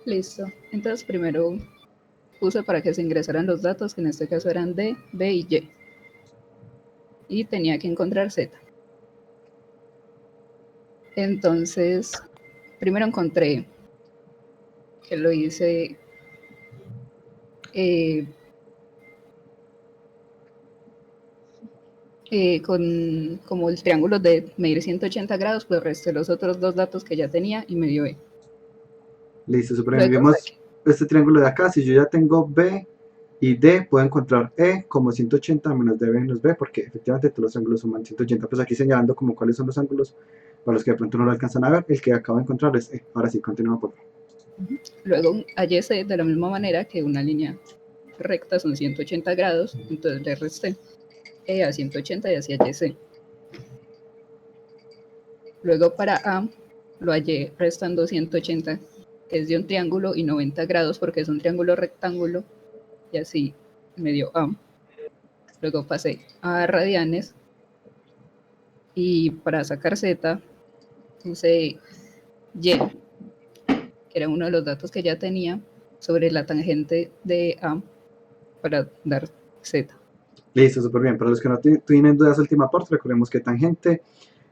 Listo. Entonces primero puse para que se ingresaran los datos, que en este caso eran D, B y Y. Y tenía que encontrar Z. Entonces, primero encontré que lo hice eh, con como el triángulo de medir 180 grados, pues resté los otros dos datos que ya tenía y me dio E. Listo, súper bien. Luego Vemos saqué. este triángulo de acá. Si yo ya tengo B y D, puedo encontrar E como 180 menos D menos B, porque efectivamente todos los ángulos suman 180. Pues aquí señalando como cuáles son los ángulos para los que de pronto no lo alcanzan a ver. El que acabo de encontrar es E. Ahora sí, continúa por favor. Luego hallé C de la misma manera que una línea recta son 180 grados, entonces le resté E a 180 y así hallé C. Luego para A lo hallé restando 180, que es de un triángulo, y 90 grados porque es un triángulo rectángulo, y así me dio A. Luego pasé a radianes y para sacar Z puse Y, que era uno de los datos que ya tenía, sobre la tangente de A para dar Z. Listo, súper bien. Para los que no tienen dudas, última parte, recordemos que tangente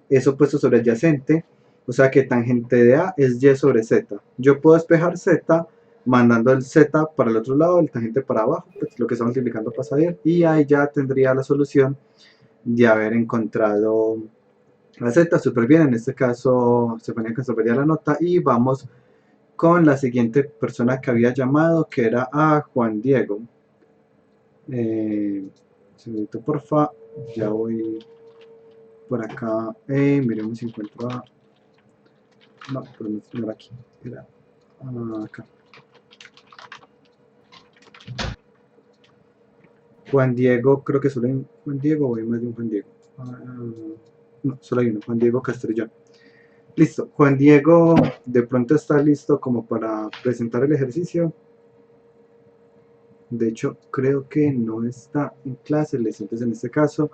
es opuesto sobre adyacente, o sea que tangente de A es Y sobre Z. Yo puedo despejar Z mandando el Z para el otro lado, el tangente para abajo, pues lo que está multiplicando pasa bien, y ahí ya tendría la solución de haber encontrado la Z. Súper bien, en este caso se ponía que resolvería la nota y vamos con la siguiente persona que había llamado, que era a Juan Diego. Un segundito porfa, ya voy por acá, miremos si encuentro a... No, pero no era aquí, era acá. Juan Diego, creo que solo hay un Juan Diego o hay más de un Juan Diego. No, solo hay uno, Juan Diego Castrellón. Listo, Juan Diego de pronto está listo como para presentar el ejercicio. De hecho, creo que no está en clase, entonces en este caso,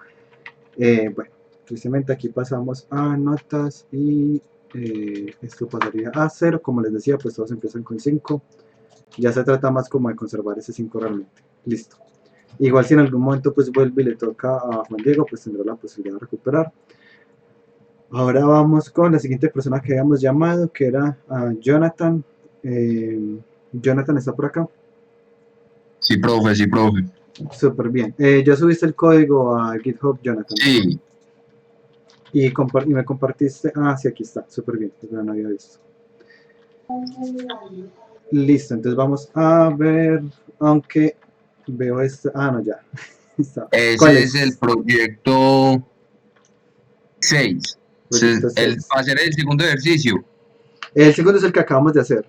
bueno, tristemente aquí pasamos a notas y esto pasaría a 0. Como les decía, pues todos empiezan con 5. Ya se trata más como de conservar ese 5 realmente. Listo. Igual si en algún momento pues vuelve y le toca a Juan Diego, pues tendrá la posibilidad de recuperar. Ahora vamos con la siguiente persona que habíamos llamado, que era Jonathan. Jonathan está por acá. Sí, profe, sí, profe. Súper bien. Ya subiste el código a GitHub, Jonathan. Sí. Y me compartiste. Ah, sí, aquí está. Súper bien. Pues no había visto. Listo, entonces vamos a ver. Aunque veo este. Ah, no, ya. ¿Cuál Ese es el es? proyecto 6. Proyecto Va 6. a ser el segundo ejercicio. El segundo es el que acabamos de hacer.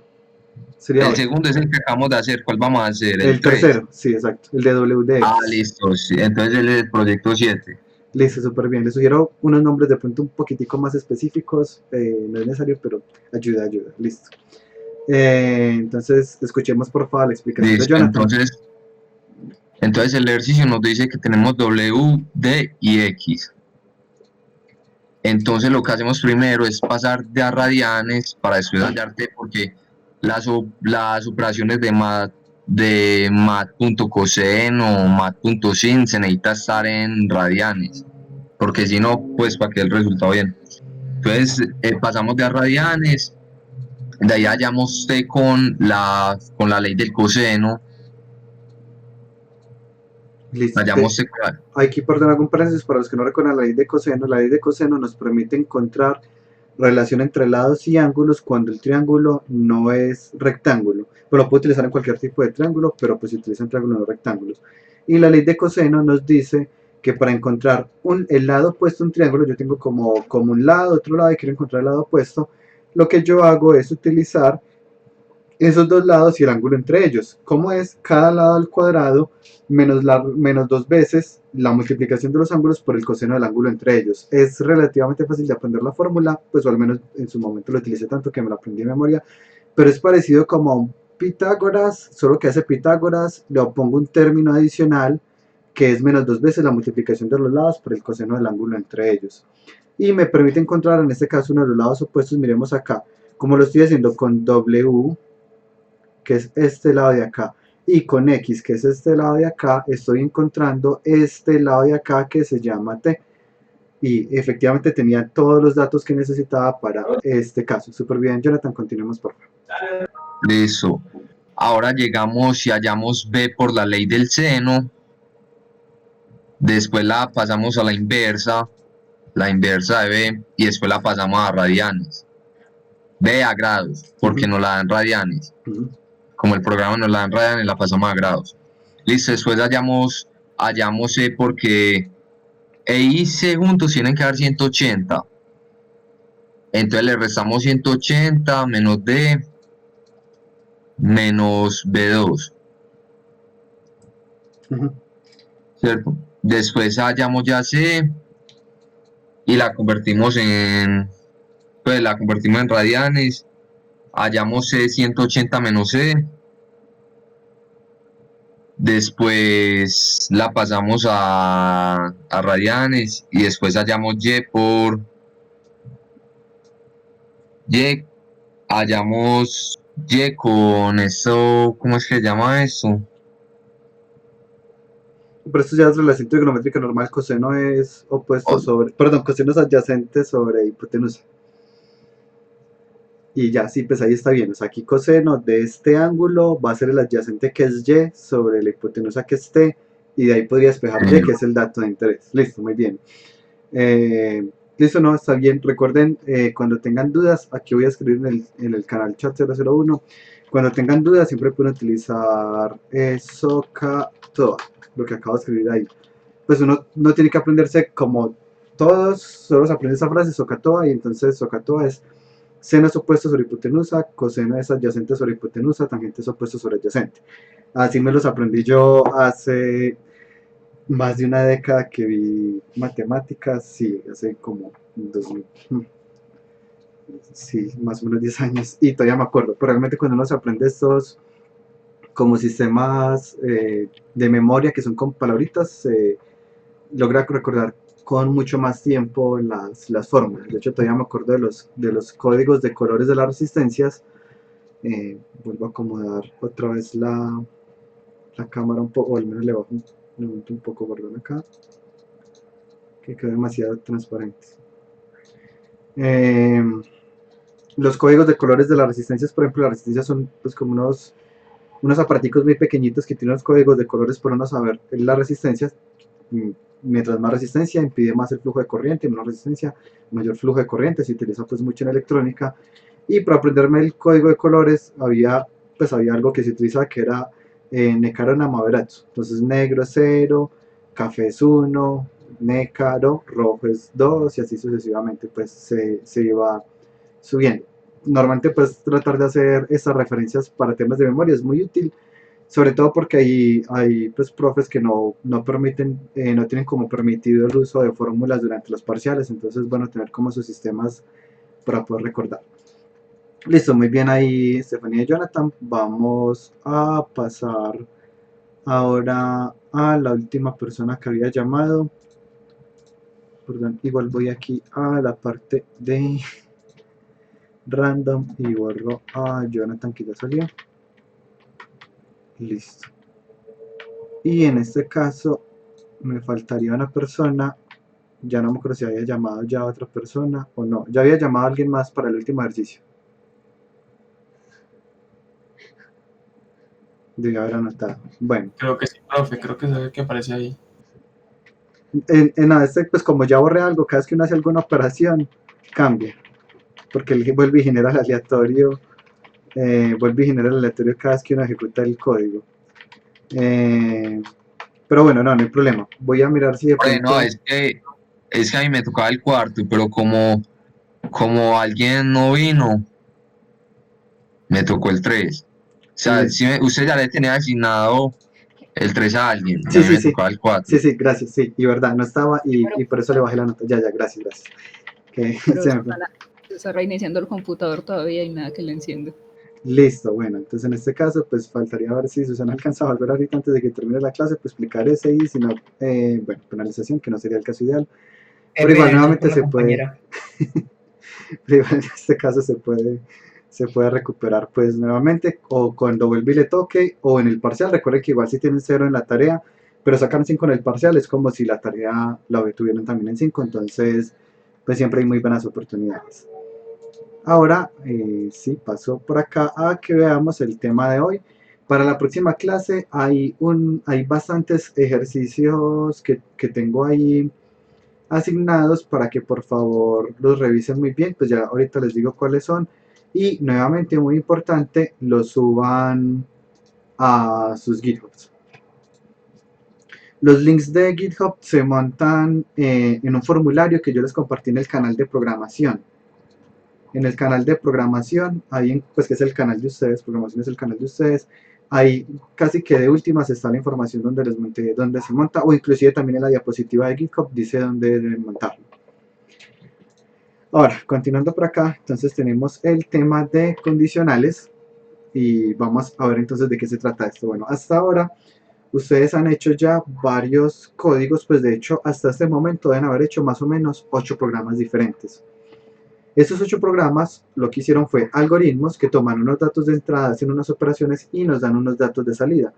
Sería El hoy. segundo es el que acabamos de hacer. ¿Cuál vamos a hacer? El El 3. tercero, sí, exacto. El de Ah, WDX. listo. Sí. Entonces el del proyecto 7. Listo, súper bien. Les sugiero unos nombres de pronto un poquitico más específicos. No es necesario, pero ayuda, ayuda. Listo. Entonces, escuchemos por favor la explicación de Listo. Jonathan. Entonces el ejercicio nos dice que tenemos W, D y X. Entonces lo que hacemos primero es pasar de a radianes para después hallar T, porque las operaciones de mat.coseno o mat.sin se necesita estar en radianes, porque si no, pues para que el resultado bien. Entonces pasamos de a radianes, de ahí hallamos T con la ley del coseno, Listo. hallamos T con la, Aquí, perdón, hago un paréntesis para los que no recuerdan la ley de coseno. La ley de coseno nos permite encontrar relación entre lados y ángulos cuando el triángulo no es rectángulo. Pero lo puedo utilizar en cualquier tipo de triángulo, pero pues se utilizan triángulos no rectángulos. Y la ley de coseno nos dice que para encontrar el lado opuesto a un triángulo, yo tengo como un lado, otro lado y quiero encontrar el lado opuesto, lo que yo hago es utilizar esos dos lados y el ángulo entre ellos. ¿Cómo es? Cada lado al cuadrado menos dos veces la multiplicación de los ángulos por el coseno del ángulo entre ellos. Es relativamente fácil de aprender la fórmula, pues o al menos en su momento lo utilicé tanto que me la aprendí de memoria, pero es parecido como a un Pitágoras, solo que hace Pitágoras, le pongo un término adicional que es menos dos veces la multiplicación de los lados por el coseno del ángulo entre ellos. Y me permite encontrar en este caso uno de los lados opuestos. Miremos acá, como lo estoy haciendo con W, que es este lado de acá, y con X, que es este lado de acá, estoy encontrando este lado de acá que se llama T. Y efectivamente tenía todos los datos que necesitaba para este caso. Súper bien, Jonathan, continuemos por favor. Listo. Ahora llegamos y hallamos B por la ley del seno. Después la pasamos a la inversa de B, y después la pasamos a radianes. B a grados, porque nos la dan radianes. Como el programa nos la dan radianes, la pasamos a grados. Listo, después hallamos C, porque E y C juntos tienen que dar 180. Entonces le restamos 180 menos D menos B2. ¿Cierto? Después hallamos ya C y la convertimos en radianes. Hallamos C 180 menos C. Después la pasamos a radianes, y después hallamos Y por Y. Hallamos Y con esto, ¿cómo es que se llama esto? Pero esto ya es relación trigonométrica normal, coseno es opuesto coseno es adyacente sobre hipotenusa. Y ya, sí, pues ahí está bien. O sea, aquí coseno de este ángulo va a ser el adyacente, que es Y, sobre la hipotenusa, que es T, y de ahí podría despejar Y, que es el dato de interés. Listo, muy bien. Listo, no, está bien. Recuerden, cuando tengan dudas, aquí voy a escribir en el canal chat 001. Cuando tengan dudas, siempre pueden utilizar SOHCAHTOA, lo que acabo de escribir ahí. Pues uno no tiene que aprenderse como todos, solo se aprende esa frase, SOHCAHTOA, y entonces SOHCAHTOA es seno es opuesto sobre hipotenusa, coseno es adyacente sobre hipotenusa, tangente es opuesto sobre adyacente. Así me los aprendí yo hace más de una década que vi matemáticas, sí, hace como 2000, sí, más o menos 10 años, y todavía me acuerdo. Pero realmente cuando uno se aprende estos como sistemas de memoria, que son con palabritas, se logra recordar con mucho más tiempo las fórmulas. De hecho, todavía me acuerdo de los códigos de colores de las resistencias. Vuelvo a acomodar otra vez la cámara un poco, o al menos le bajo un poco, perdón, acá, que quedó demasiado transparente. Los códigos de colores de las resistencias, por ejemplo, las resistencias son pues como unos aparaticos muy pequeñitos que tienen los códigos de colores por uno saber las resistencias. Mientras más resistencia impide más el flujo de corriente, menos resistencia, mayor flujo de corriente. Se utiliza pues mucho en electrónica. Y para aprenderme el código de colores había algo que se utilizaba, que era Necaro Namaveratsu. Entonces negro es 0, café es 1, Necaro, rojo es 2, y así sucesivamente pues se iba subiendo. Normalmente pues tratar de hacer estas referencias para temas de memoria es muy útil, sobre todo porque hay pues profes que no permiten, no tienen como permitido el uso de fórmulas durante los parciales. Entonces es bueno tener como sus sistemas para poder recordar. Listo, muy bien ahí Estefanía y Jonathan. Vamos a pasar ahora a la última persona que había llamado. Perdón, igual voy aquí a la parte de random y borro a Jonathan, que ya salió. Listo. Y en este caso me faltaría una persona. Ya no me acuerdo si había llamado ya a otra persona o no. Ya había llamado a alguien más para el último ejercicio. Debe haber anotado. Bueno. Creo que sí, profe, creo que es el que aparece ahí. En este, pues como ya borré algo, cada vez que uno hace alguna operación, cambia. Porque él vuelve y genera el aleatorio. Cada vez que uno ejecuta el código. Pero bueno, no hay problema. Voy a mirar si de pronto... No, es que a mí me tocaba el cuarto, pero como alguien no vino, me tocó el 3. O sea, Sí. Usted ya le tenía asignado el 3 a alguien, Sí, a mí me sí. tocaba el 4. Sí, gracias, sí, y verdad, no estaba y por eso le bajé la nota. Ya, gracias. Pero está reiniciando el computador todavía y nada que le enciende. Listo, bueno, entonces en este caso pues faltaría ver si Susana alcanza a volver ahorita antes de que termine la clase, pues explicar ese, y si no, bueno, penalización, que no sería el caso ideal. Pero igual nuevamente se puede, pero igual en este caso se se puede recuperar pues nuevamente, o cuando vuelve y le toque, o en el parcial. Recuerden que igual si tienen 0 en la tarea, pero sacan 5 en el parcial, es como si la tarea la obtuvieron también en 5, entonces pues siempre hay muy buenas oportunidades. Ahora sí, paso por acá a que veamos el tema de hoy. Para la próxima clase hay bastantes ejercicios que tengo ahí asignados para que por favor los revisen muy bien, pues ya ahorita les digo cuáles son, y nuevamente muy importante, los suban a sus GitHubs. Los links de GitHub se montan en un formulario que yo les compartí en el canal de programación. En el canal de programación, ahí pues que es el canal de ustedes, programación es el canal de ustedes, ahí casi que de últimas está la información donde les monté, donde se monta, o inclusive también en la diapositiva de GitHub dice dónde deben montarlo. Ahora, continuando por acá, entonces tenemos el tema de condicionales, y vamos a ver entonces de qué se trata esto. Bueno, hasta ahora ustedes han hecho ya varios códigos, pues de hecho hasta este momento deben haber hecho más o menos 8 programas diferentes. Estos 8 programas lo que hicieron fue algoritmos que toman unos datos de entrada, hacen unas operaciones y nos dan unos datos de salida.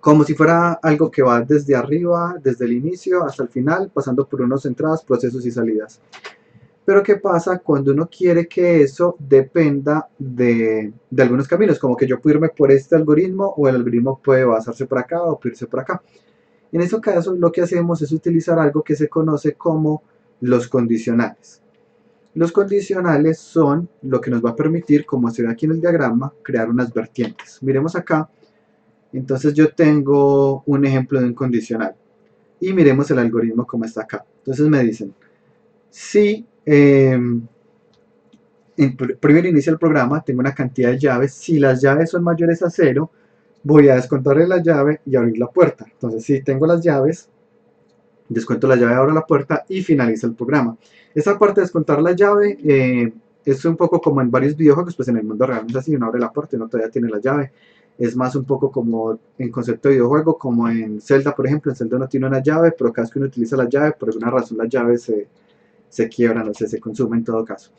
Como si fuera algo que va desde arriba, desde el inicio hasta el final, pasando por unas entradas, procesos y salidas. Pero ¿qué pasa cuando uno quiere que eso dependa de algunos caminos? Como que yo puedo irme por este algoritmo, o el algoritmo puede basarse por acá o irse por acá. En este caso lo que hacemos es utilizar algo que se conoce como los condicionales. Los condicionales son lo que nos va a permitir, como se ve aquí en el diagrama, crear unas vertientes. Miremos acá, entonces yo tengo un ejemplo de un condicional. Y miremos el algoritmo como está acá. Entonces me dicen, si primero inicia el programa, tengo una cantidad de llaves, si las llaves son mayores a 0, voy a descontarle la llave y abrir la puerta. Entonces si tengo las llaves, descuento la llave, abro la puerta y finaliza el programa. Esta parte de descontar la llave es un poco como en varios videojuegos, pues en el mundo real no es así, uno abre la puerta y uno todavía tiene la llave. Es más un poco como en concepto de videojuego, como en Zelda, por ejemplo. En Zelda uno tiene una llave, pero cada vez que uno utiliza la llave, por alguna razón la llave se quiebra, no sé, se consume en todo caso.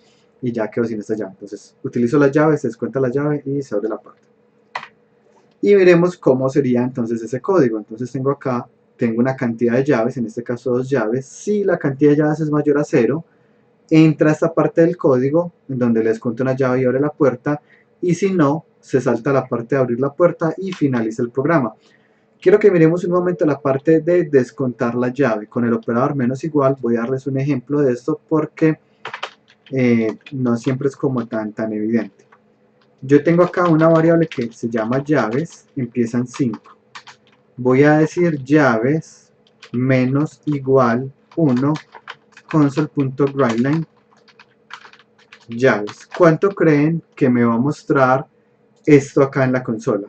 Y ya quedo sin esta llave. Entonces utilizo la llave, se descuenta la llave y se abre la puerta. Y veremos cómo sería entonces ese código. Entonces tengo acá, tengo una cantidad de llaves, en este caso 2 llaves. Si la cantidad de llaves es mayor a 0, entra esta parte del código en donde le descuento una llave y abre la puerta, y si no, se salta la parte de abrir la puerta y finaliza el programa. Quiero que miremos un momento la parte de descontar la llave. Con el operador menos igual voy a darles un ejemplo de esto porque no siempre es como tan evidente. Yo tengo acá una variable que se llama llaves, empieza en 5. Voy a decir llaves menos igual 1 console.writeline llaves. ¿Cuánto creen que me va a mostrar esto acá en la consola?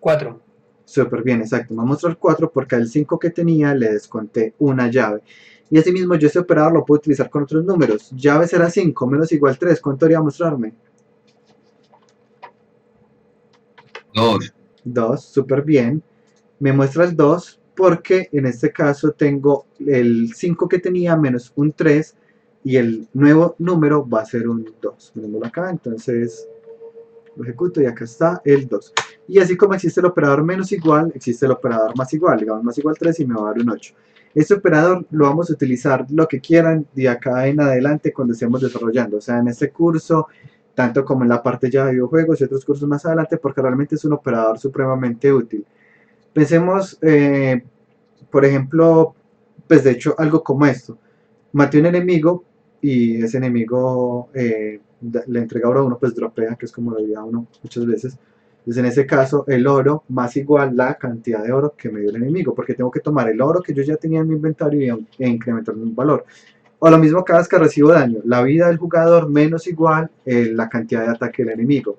4. Súper bien, exacto. Me va a mostrar 4 porque al 5 que tenía le desconté una llave. Y asimismo yo este operador lo puedo utilizar con otros números. Llave será 5 menos igual 3. ¿Cuánto debería mostrarme? 2. 2, súper bien. Me muestra el 2 porque en este caso tengo el 5 que tenía menos un 3 y el nuevo número va a ser un 2. Mirémoslo acá, entonces lo ejecuto y acá está el 2. Y así como existe el operador menos igual, existe el operador más igual. Digamos más igual 3 y me va a dar un 8. Este operador lo vamos a utilizar lo que quieran de acá en adelante cuando estemos desarrollando. O sea, en este curso, tanto como en la parte ya de videojuegos y otros cursos más adelante, porque realmente es un operador supremamente útil. Pensemos, por ejemplo, pues de hecho algo como esto. Maté un enemigo y ese enemigo le entrega oro a uno, pues dropea, que es como lo diría uno muchas veces. Entonces en ese caso el oro más igual la cantidad de oro que me dio el enemigo, porque tengo que tomar el oro que yo ya tenía en mi inventario e incrementarle un valor. O lo mismo cada vez que recibo daño, la vida del jugador menos igual la cantidad de ataque del enemigo.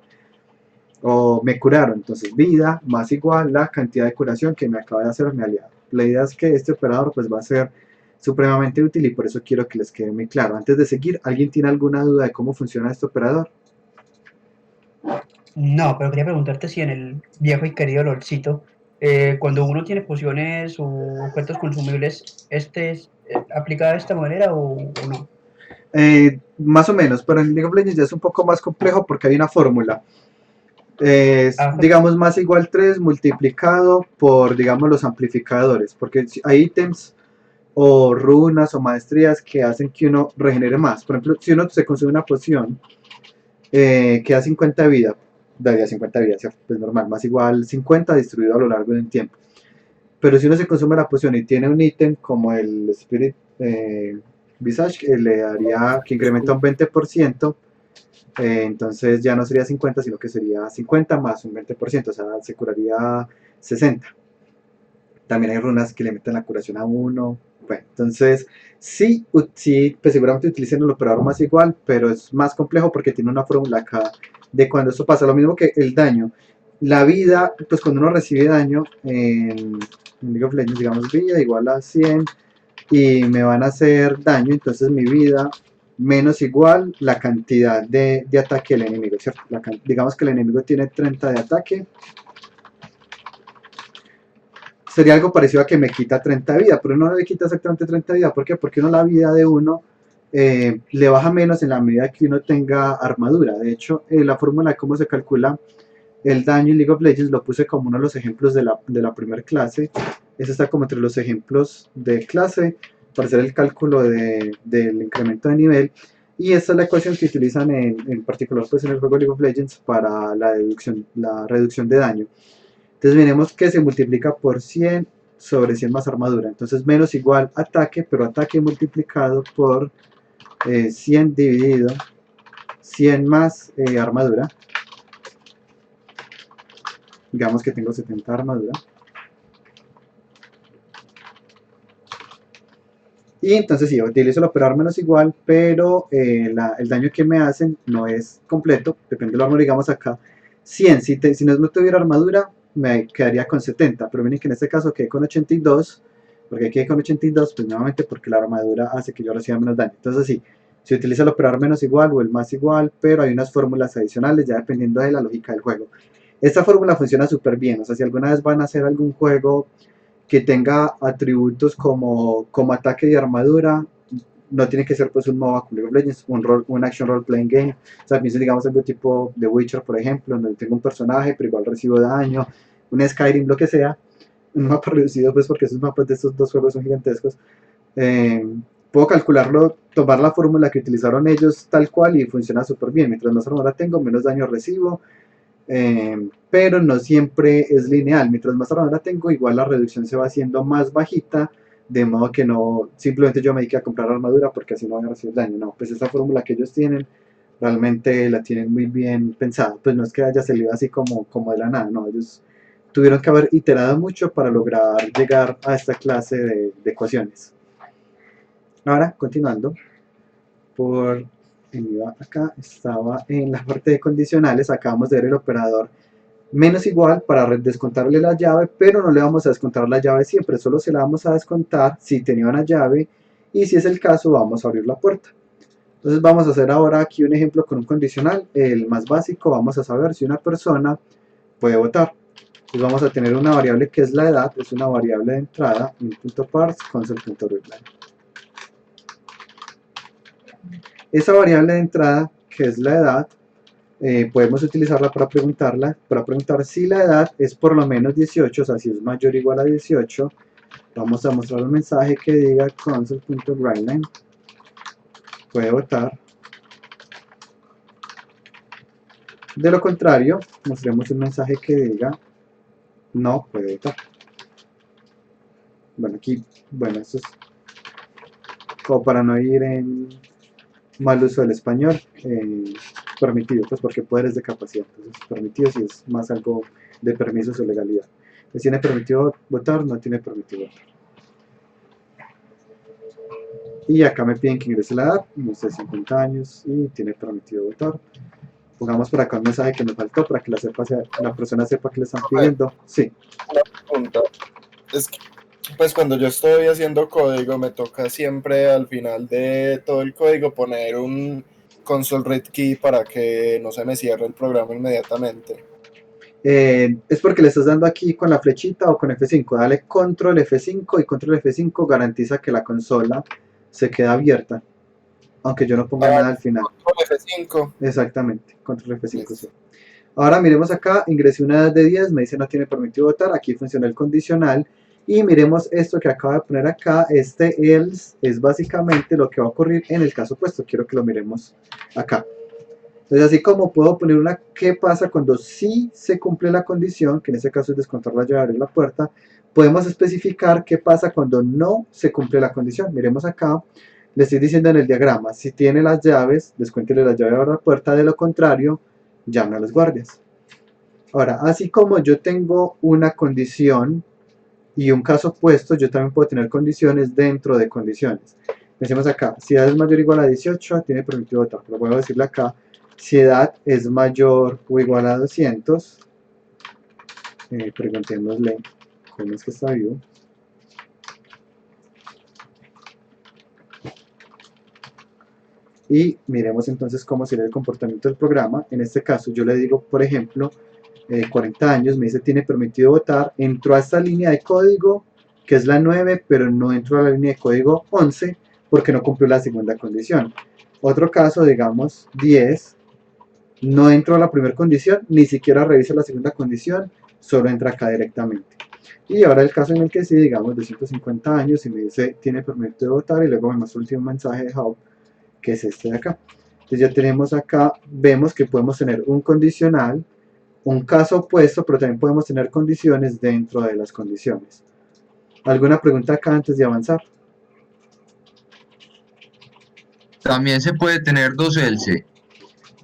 O me curaron, entonces vida más igual la cantidad de curación que me acaba de hacer mi aliado. La idea es que este operador pues va a ser supremamente útil y por eso quiero que les quede muy claro. Antes de seguir, ¿alguien tiene alguna duda de cómo funciona este operador? No, pero quería preguntarte si en el viejo y querido LOLcito, cuando uno tiene pociones o objetos consumibles, ¿este es aplicado de esta manera o no? Más o menos, pero en League of Legends ya es un poco más complejo porque hay una fórmula. Es, Ajá. digamos, más igual 3 multiplicado por, digamos, los amplificadores, porque hay ítems o runas o maestrías que hacen que uno regenere más. Por ejemplo, si uno se consume una poción que da 50 de vida, daría 50 de vida, ¿cierto? Pues normal, más igual 50 distribuido a lo largo de un tiempo. Pero si uno se consume la poción y tiene un ítem como el Spirit Visage, que le daría, que incrementa un 20%, entonces ya no sería 50, sino que sería 50 más un 20%, o sea, se curaría 60. También hay runas que le meten la curación a uno. Bueno, entonces sí, sí, pues seguramente utilicen el operador más igual, pero es más complejo porque tiene una fórmula acá de cuando esto pasa. Lo mismo que el daño. La vida, pues cuando uno recibe daño en League of Legends, digamos, vida igual a 100 y me van a hacer daño, entonces mi vida menos igual la cantidad de ataque del enemigo, ¿cierto? Digamos que el enemigo tiene 30 de ataque, sería algo parecido a que me quita 30 de vida, pero no le quita exactamente 30 de vida. ¿Por qué? Porque uno la vida de uno le baja menos en la medida que uno tenga armadura. De hecho, la fórmula de cómo se calcula el daño en League of Legends lo puse como uno de los ejemplos de la primera clase. Ese está como entre los ejemplos de clase para hacer el cálculo del incremento de nivel. Y esta es la ecuación que utilizan en particular pues, en el juego League of Legends para la reducción de daño. Entonces veremos que se multiplica por 100 sobre 100 más armadura. Entonces menos igual ataque, pero ataque multiplicado por 100 dividido 100 más armadura. Digamos que tengo 70 armadura. Y entonces sí, utilizo el operador menos igual, pero el daño que me hacen no es completo, depende del armadura, digamos acá 100, si no tuviera armadura me quedaría con 70, pero miren que en este caso quedé con 82, porque quedé con 82, pues nuevamente porque la armadura hace que yo reciba menos daño. Entonces sí, se utiliza el operador menos igual o el más igual, pero hay unas fórmulas adicionales ya dependiendo de la lógica del juego. Esta fórmula funciona súper bien, o sea, si alguna vez van a hacer algún juego que tenga atributos como ataque y armadura, no tiene que ser pues un MOBA como League of Legends, un action role playing game. O sea, pienso digamos algo tipo The Witcher, por ejemplo, donde tengo un personaje, pero igual recibo daño, un Skyrim, lo que sea, un mapa reducido, pues porque esos mapas de estos dos juegos son gigantescos. Puedo calcularlo, tomar la fórmula que utilizaron ellos tal cual y funciona súper bien. Mientras más armadura tengo, menos daño recibo. Pero no siempre es lineal. Mientras más armadura tengo, igual la reducción se va haciendo más bajita, de modo que no simplemente yo me dedique a comprar armadura porque así no van a recibir daño. No, pues esa fórmula que ellos tienen realmente la tienen muy bien pensada. Pues no es que haya salido así como de la nada, no, ellos tuvieron que haber iterado mucho para lograr llegar a esta clase de ecuaciones. Ahora, continuando, acá estaba en la parte de condicionales, acabamos de ver el operador menos igual para descontarle la llave, pero no le vamos a descontar la llave siempre, solo se la vamos a descontar si tenía una llave y si es el caso vamos a abrir la puerta. Entonces vamos a hacer ahora aquí un ejemplo con un condicional, el más básico, vamos a saber si una persona puede votar. Entonces vamos a tener una variable que es la edad, es una variable de entrada, in.parse, console.readline. Esa variable de entrada, que es la edad, podemos utilizarla para preguntar si la edad es por lo menos 18, o sea, si es mayor o igual a 18. Vamos a mostrar un mensaje que diga console.writeline puede votar. De lo contrario, mostremos un mensaje que diga no puede votar. Bueno, aquí, bueno, esto es como para no ir en mal uso del español. Permitido, pues porque poderes de capacidad, entonces permitido si es más algo de permisos o legalidad. Entonces, ¿tiene permitido votar? No tiene permitido votar. Y acá me piden que ingrese la edad, no sé, 50 años y tiene permitido votar. Pongamos por acá un mensaje que me faltó para que la persona sepa que le están pidiendo. Sí. Una pregunta. Es que, pues cuando yo estoy haciendo código, me toca siempre al final de todo el código poner un console read key para que no se me cierre el programa inmediatamente. Es porque le estás dando aquí con la flechita o con F5. Dale control F5 y control F5 garantiza que la consola se queda abierta. aunque yo no ponga nada al final. Control F5. Exactamente, control F5, sí. Ahora miremos acá, ingresé una edad de 10, me dice no tiene permitido votar, aquí funciona el condicional. Y miremos esto que acabo de poner acá, este else es básicamente lo que va a ocurrir en el caso opuesto. Quiero que lo miremos acá. Entonces, así como puedo poner una qué pasa cuando sí se cumple la condición, que en este caso es descontar la llave, abrir la puerta, podemos especificar qué pasa cuando no se cumple la condición. Miremos acá, le estoy diciendo en el diagrama, si tiene las llaves, descuéntele la llave, abra la puerta, de lo contrario, llame a los guardias. Ahora, así como yo tengo una condición y un caso opuesto, yo también puedo tener condiciones dentro de condiciones. Decimos acá, si edad es mayor o igual a 18, tiene permitido votar. Pero voy a decirle acá, si edad es mayor o igual a 200, preguntémosle cómo es que está vivo. Y miremos entonces cómo sería el comportamiento del programa. En este caso yo le digo, por ejemplo, 40 años, me dice tiene permitido votar, entró a esta línea de código que es la 9, pero no entró a la línea de código 11 porque no cumplió la segunda condición. Otro caso, digamos 10, no entró a la primera condición, ni siquiera revisa la segunda condición, solo entra acá directamente. Y ahora el caso en el que sí, digamos de 150 años y me dice tiene permitido votar y luego me muestra el último mensaje de Hub, que es este de acá. Entonces ya tenemos acá, vemos que podemos tener un condicional, un caso opuesto, pero también podemos tener condiciones dentro de las condiciones. ¿Alguna pregunta acá antes de avanzar? También se puede tener dos else.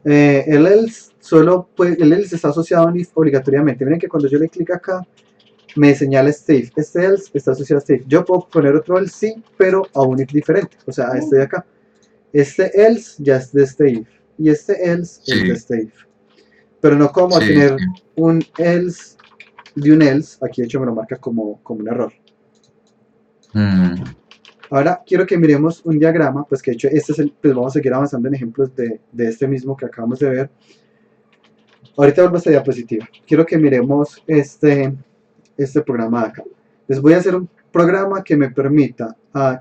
El else el else está asociado a if obligatoriamente. Miren que cuando yo le clic acá, me señala este if. Este else está asociado a este if. Yo puedo poner otro else sí, pero a un if diferente, o sea, a este de acá. Este else ya es de este if, y este else Sí. es de este if. Pero no como Sí, tener sí. un else de un else, aquí de hecho me lo marca como un error. Ahora quiero que miremos un diagrama, pues que de hecho este es pues vamos a seguir avanzando en ejemplos de este mismo que acabamos de ver. Ahorita vuelvo a esta diapositiva. Quiero que miremos este programa de acá. Les voy a hacer un programa que me permita, al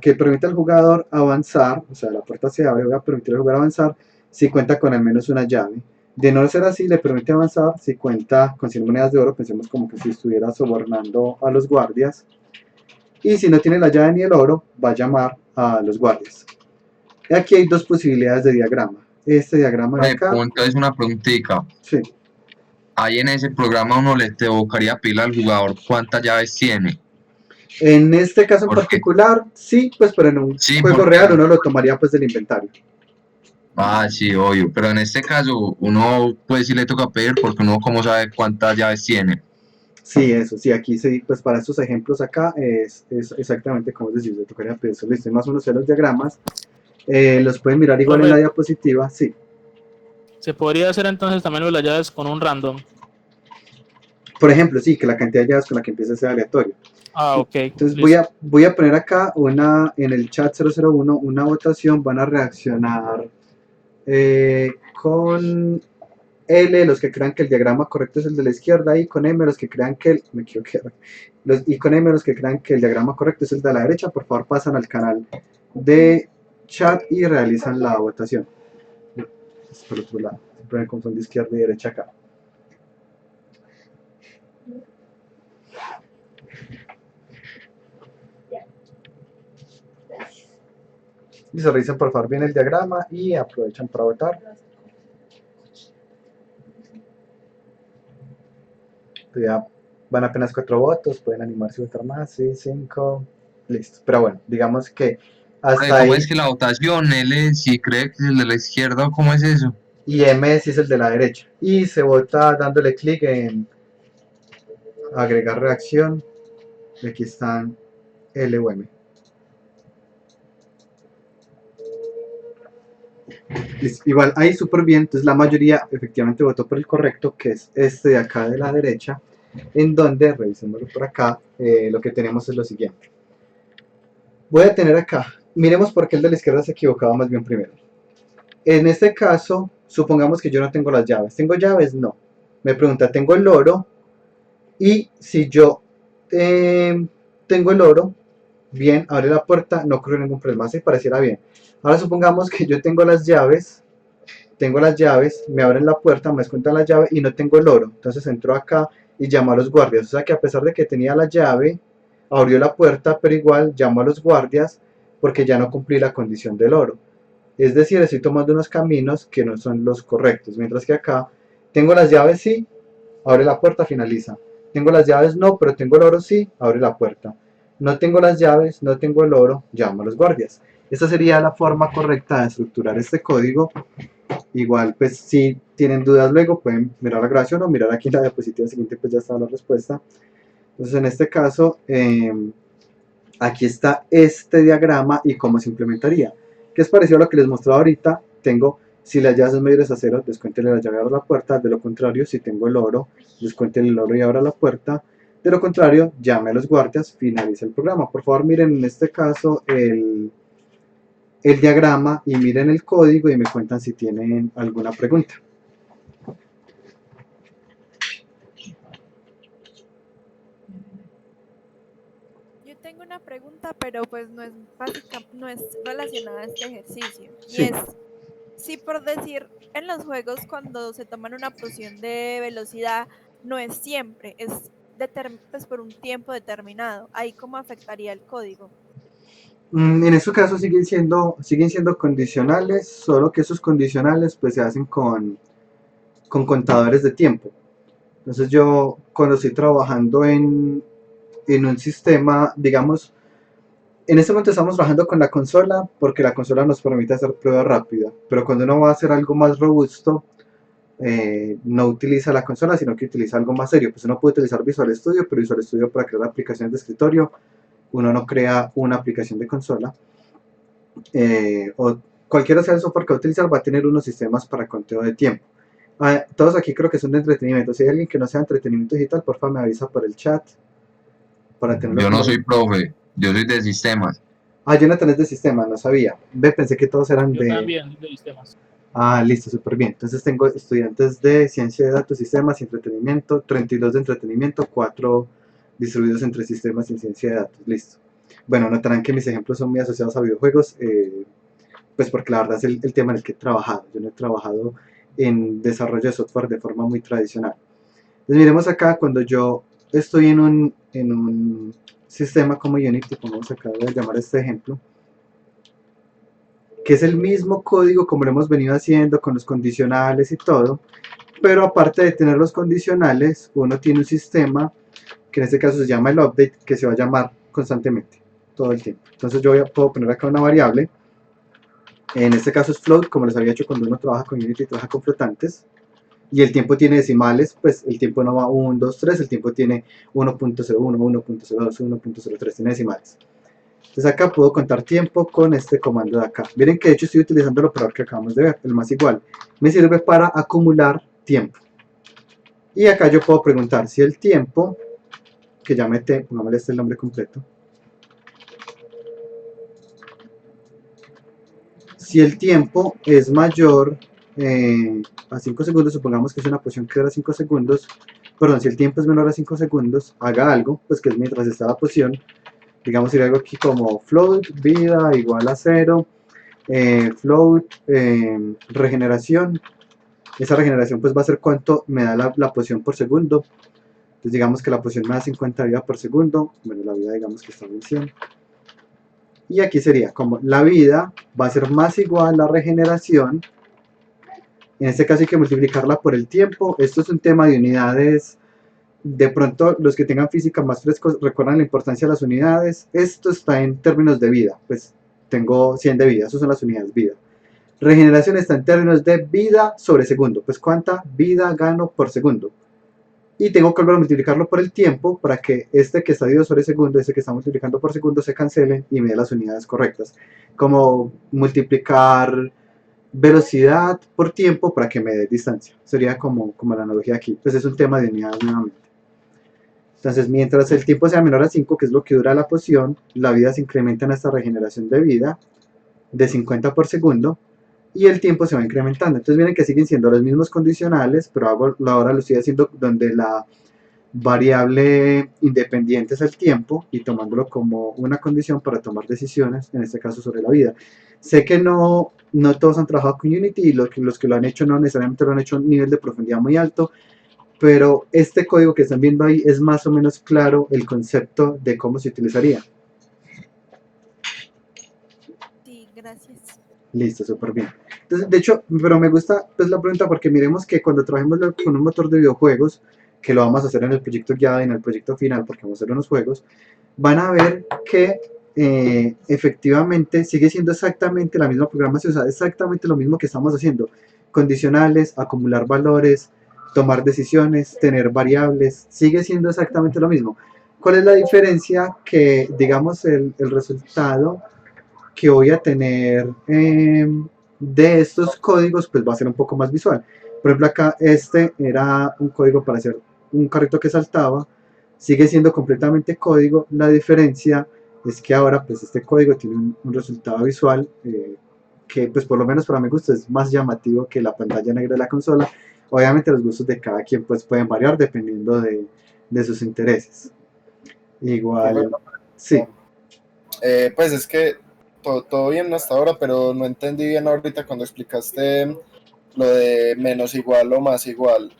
jugador avanzar, o sea, la puerta se abre, voy a permitir al jugador avanzar si cuenta con al menos una llave. De no ser así, le permite avanzar si cuenta con 100 monedas de oro, pensemos como que si estuviera sobornando a los guardias. Y si no tiene la llave ni el oro, va a llamar a los guardias. Y aquí hay dos posibilidades de diagrama. Este diagrama de acá. Entonces una preguntita. Sí. Ahí en ese programa uno le tocaría pedirle al jugador cuántas llaves tiene. En este caso en ¿Por qué? particular, sí, pues pero en un Sí, juego porque- real uno lo tomaría pues del inventario. Ah, sí, obvio. Pero en este caso uno pues sí le toca pedir porque uno como sabe cuántas llaves tiene. Sí, eso, sí, aquí sí, pues para estos ejemplos acá es exactamente como es decir, le tocaría pedir eso. Listo, más o menos los diagramas. Los pueden mirar igual en la diapositiva, sí. Se podría hacer entonces también lo de las llaves con un random. Por ejemplo, sí, que la cantidad de llaves con la que empieza sea aleatorio. Ah, ok. Entonces listo. voy a poner acá en el chat 001 una votación, van a reaccionar con L los que crean que el diagrama correcto es el de la izquierda y con M los que crean que me equivoqué, y con M los que crean que el diagrama correcto es el de la derecha. Por favor pasan al canal de chat y realizan la votación. Es por otro lado, siempre me confundo izquierda y derecha acá. Y se revisen por favor bien el diagrama y aprovechan para votar. Ya van apenas 4 votos, pueden animarse a votar más, sí, 5, listo. Pero bueno, digamos que hasta ¿Cómo ahí, es que la votación? L si cree que es el de la izquierda o cómo es eso. y M sí es el de la derecha. Y se vota dándole clic en agregar reacción. Y aquí están L o M. Listo. Igual, ahí súper bien, entonces la mayoría efectivamente votó por el correcto, que es este de acá de la derecha, en donde, revisémoslo por acá, lo que tenemos es lo siguiente. Voy a tener acá, miremos por qué el de la izquierda se equivocaba más bien primero. En este caso, supongamos que yo no tengo las llaves. ¿Tengo llaves? No. Me pregunta, ¿tengo el oro? Y si yo tengo el oro, bien, abre la puerta, no ocurre ningún problema, así pareciera bien. Ahora supongamos que yo tengo las llaves, me abren la puerta, me descuentan la llave y no tengo el oro. Entonces entro acá y llamo a los guardias. O sea que a pesar de que tenía la llave, abrió la puerta, pero igual llamo a los guardias porque ya no cumplí la condición del oro. Es decir, estoy tomando unos caminos que no son los correctos. Mientras que acá tengo las llaves, sí, abre la puerta, finaliza. Tengo las llaves, no, pero tengo el oro, sí, abre la puerta. No tengo las llaves, no tengo el oro, llamo a los guardias. Esta sería la forma correcta de estructurar este código. Igual, pues si tienen dudas luego pueden mirar la grabación o mirar aquí en la diapositiva siguiente, pues ya está la respuesta. Entonces en este caso, aquí está este diagrama y cómo se implementaría. Que es parecido a lo que les mostraba ahorita. Tengo, si las llaves son mayores a 0, descuéntenle la llave y abra la puerta. De lo contrario, si tengo el oro, descuéntenle el oro y abra la puerta. De lo contrario, llame a los guardias, finalice el programa. Por favor, miren en este caso el diagrama y miren el código y me cuentan si tienen alguna pregunta. Yo tengo una pregunta, pero pues no es básica, no es relacionada a este ejercicio. Sí. Y es, si por decir, en los juegos cuando se toman una poción de velocidad, no es siempre, es pues por un tiempo determinado. Ahí cómo afectaría el código. En esos casos siguen siendo condicionales, solo que esos condicionales pues se hacen con contadores de tiempo. Entonces yo cuando estoy trabajando en un sistema, digamos, en este momento estamos trabajando con la consola porque la consola nos permite hacer prueba rápida, pero cuando uno va a hacer algo más robusto, no utiliza la consola, sino que utiliza algo más serio. Pues uno puede utilizar Visual Studio, pero Visual Studio para crear aplicaciones de escritorio, uno no crea una aplicación de consola. O cualquiera sea el software que va a utilizar, va a tener unos sistemas para conteo de tiempo. Todos aquí creo que son de entretenimiento. Si hay alguien que no sea de entretenimiento digital, por favor me avisa por el chat. Para tenerlo Yo no como- soy profe, yo soy de sistemas. Jonathan es de sistemas, no sabía. Pensé que todos eran Yo de... también, de sistemas. Listo, súper bien. Entonces tengo estudiantes de ciencia de datos, sistemas y entretenimiento, 32 de entretenimiento, 4 distribuidos entre sistemas y ciencia de datos. Listo. Bueno, notarán que mis ejemplos son muy asociados a videojuegos, pues porque la verdad es el tema en el que he trabajado. Yo no he trabajado en desarrollo de software de forma muy tradicional. Entonces miremos acá, cuando yo estoy en un sistema como Unity, vamos acá a llamar este ejemplo, que es el mismo código como lo hemos venido haciendo con los condicionales y todo, pero aparte de tener los condicionales, uno tiene un sistema que en este caso se llama el update, que se va a llamar constantemente, todo el tiempo. Entonces yo puedo poner acá una variable, en este caso es float, como les había hecho cuando uno trabaja con Unity y trabaja con flotantes, y el tiempo tiene decimales, pues el tiempo no va 1, 2, 3, el tiempo tiene 1.01, 1.02, 1.03, tiene decimales. Entonces acá puedo contar tiempo con este comando de acá. Miren que de hecho estoy utilizando el operador que acabamos de ver, el más igual. Me sirve para acumular tiempo. Y acá yo puedo preguntar si el tiempo, que ya pongámosle este el nombre completo. Si el tiempo es mayor a 5 segundos, supongamos que es una poción que dura 5 segundos, perdón, si el tiempo es menor a 5 segundos, haga algo, pues que es mientras está la poción. Digamos, ir algo aquí como float, vida igual a 0, float, regeneración. Esa regeneración pues va a ser cuánto me da la poción por segundo. Entonces digamos que la poción me da 50 vida por segundo. Bueno, la vida digamos que está en 100. Y aquí sería como la vida va a ser más igual a la regeneración. En este caso hay que multiplicarla por el tiempo. Esto es un tema de unidades. De pronto los que tengan física más frescos recuerdan la importancia de las unidades. Esto está en términos de vida, pues tengo 100 de vida, esas son las unidades vida. Regeneración está en términos de vida sobre segundo, pues cuánta vida gano por segundo. Y tengo que volver a multiplicarlo por el tiempo para que este que está dividido sobre segundo, este que está multiplicando por segundo se cancelen y me dé las unidades correctas. Como multiplicar velocidad por tiempo para que me dé distancia. Sería como la analogía aquí, pues es un tema de unidades nuevamente. Entonces, mientras el tiempo sea menor a 5, que es lo que dura la poción, la vida se incrementa en esta regeneración de vida de 50 por segundo y el tiempo se va incrementando. Entonces, miren que siguen siendo los mismos condicionales, pero ahora lo estoy haciendo donde variable independiente es el tiempo y tomándolo como una condición para tomar decisiones, en este caso sobre la vida. Sé que no todos han trabajado con Unity y los que lo han hecho no necesariamente lo han hecho a un nivel de profundidad muy alto, pero este código que están viendo ahí es más o menos claro el concepto de cómo se utilizaría. Sí, gracias. Listo, súper bien. Entonces, de hecho, pero me gusta pues la pregunta porque miremos que cuando trabajemos con un motor de videojuegos, que lo vamos a hacer en el proyecto guiado y en el proyecto final, porque vamos a hacer unos juegos, van a ver que efectivamente sigue siendo exactamente la misma programación, o sea, exactamente lo mismo que estamos haciendo. Condicionales, acumular valores, tomar decisiones, tener variables, sigue siendo exactamente lo mismo. ¿Cuál es la diferencia? Que, digamos, el resultado que voy a tener de estos códigos, pues va a ser un poco más visual. Por ejemplo, acá este era un código para hacer un carrito que saltaba, sigue siendo completamente código. La diferencia es que ahora pues este código tiene un resultado visual que pues por lo menos para mi gusto es más llamativo que la pantalla negra de la consola. Obviamente los gustos de cada quien pues pueden variar dependiendo de sus intereses. Igual, sí. Pues es que todo bien hasta ahora, pero no entendí bien ahorita cuando explicaste lo de menos igual o más igual.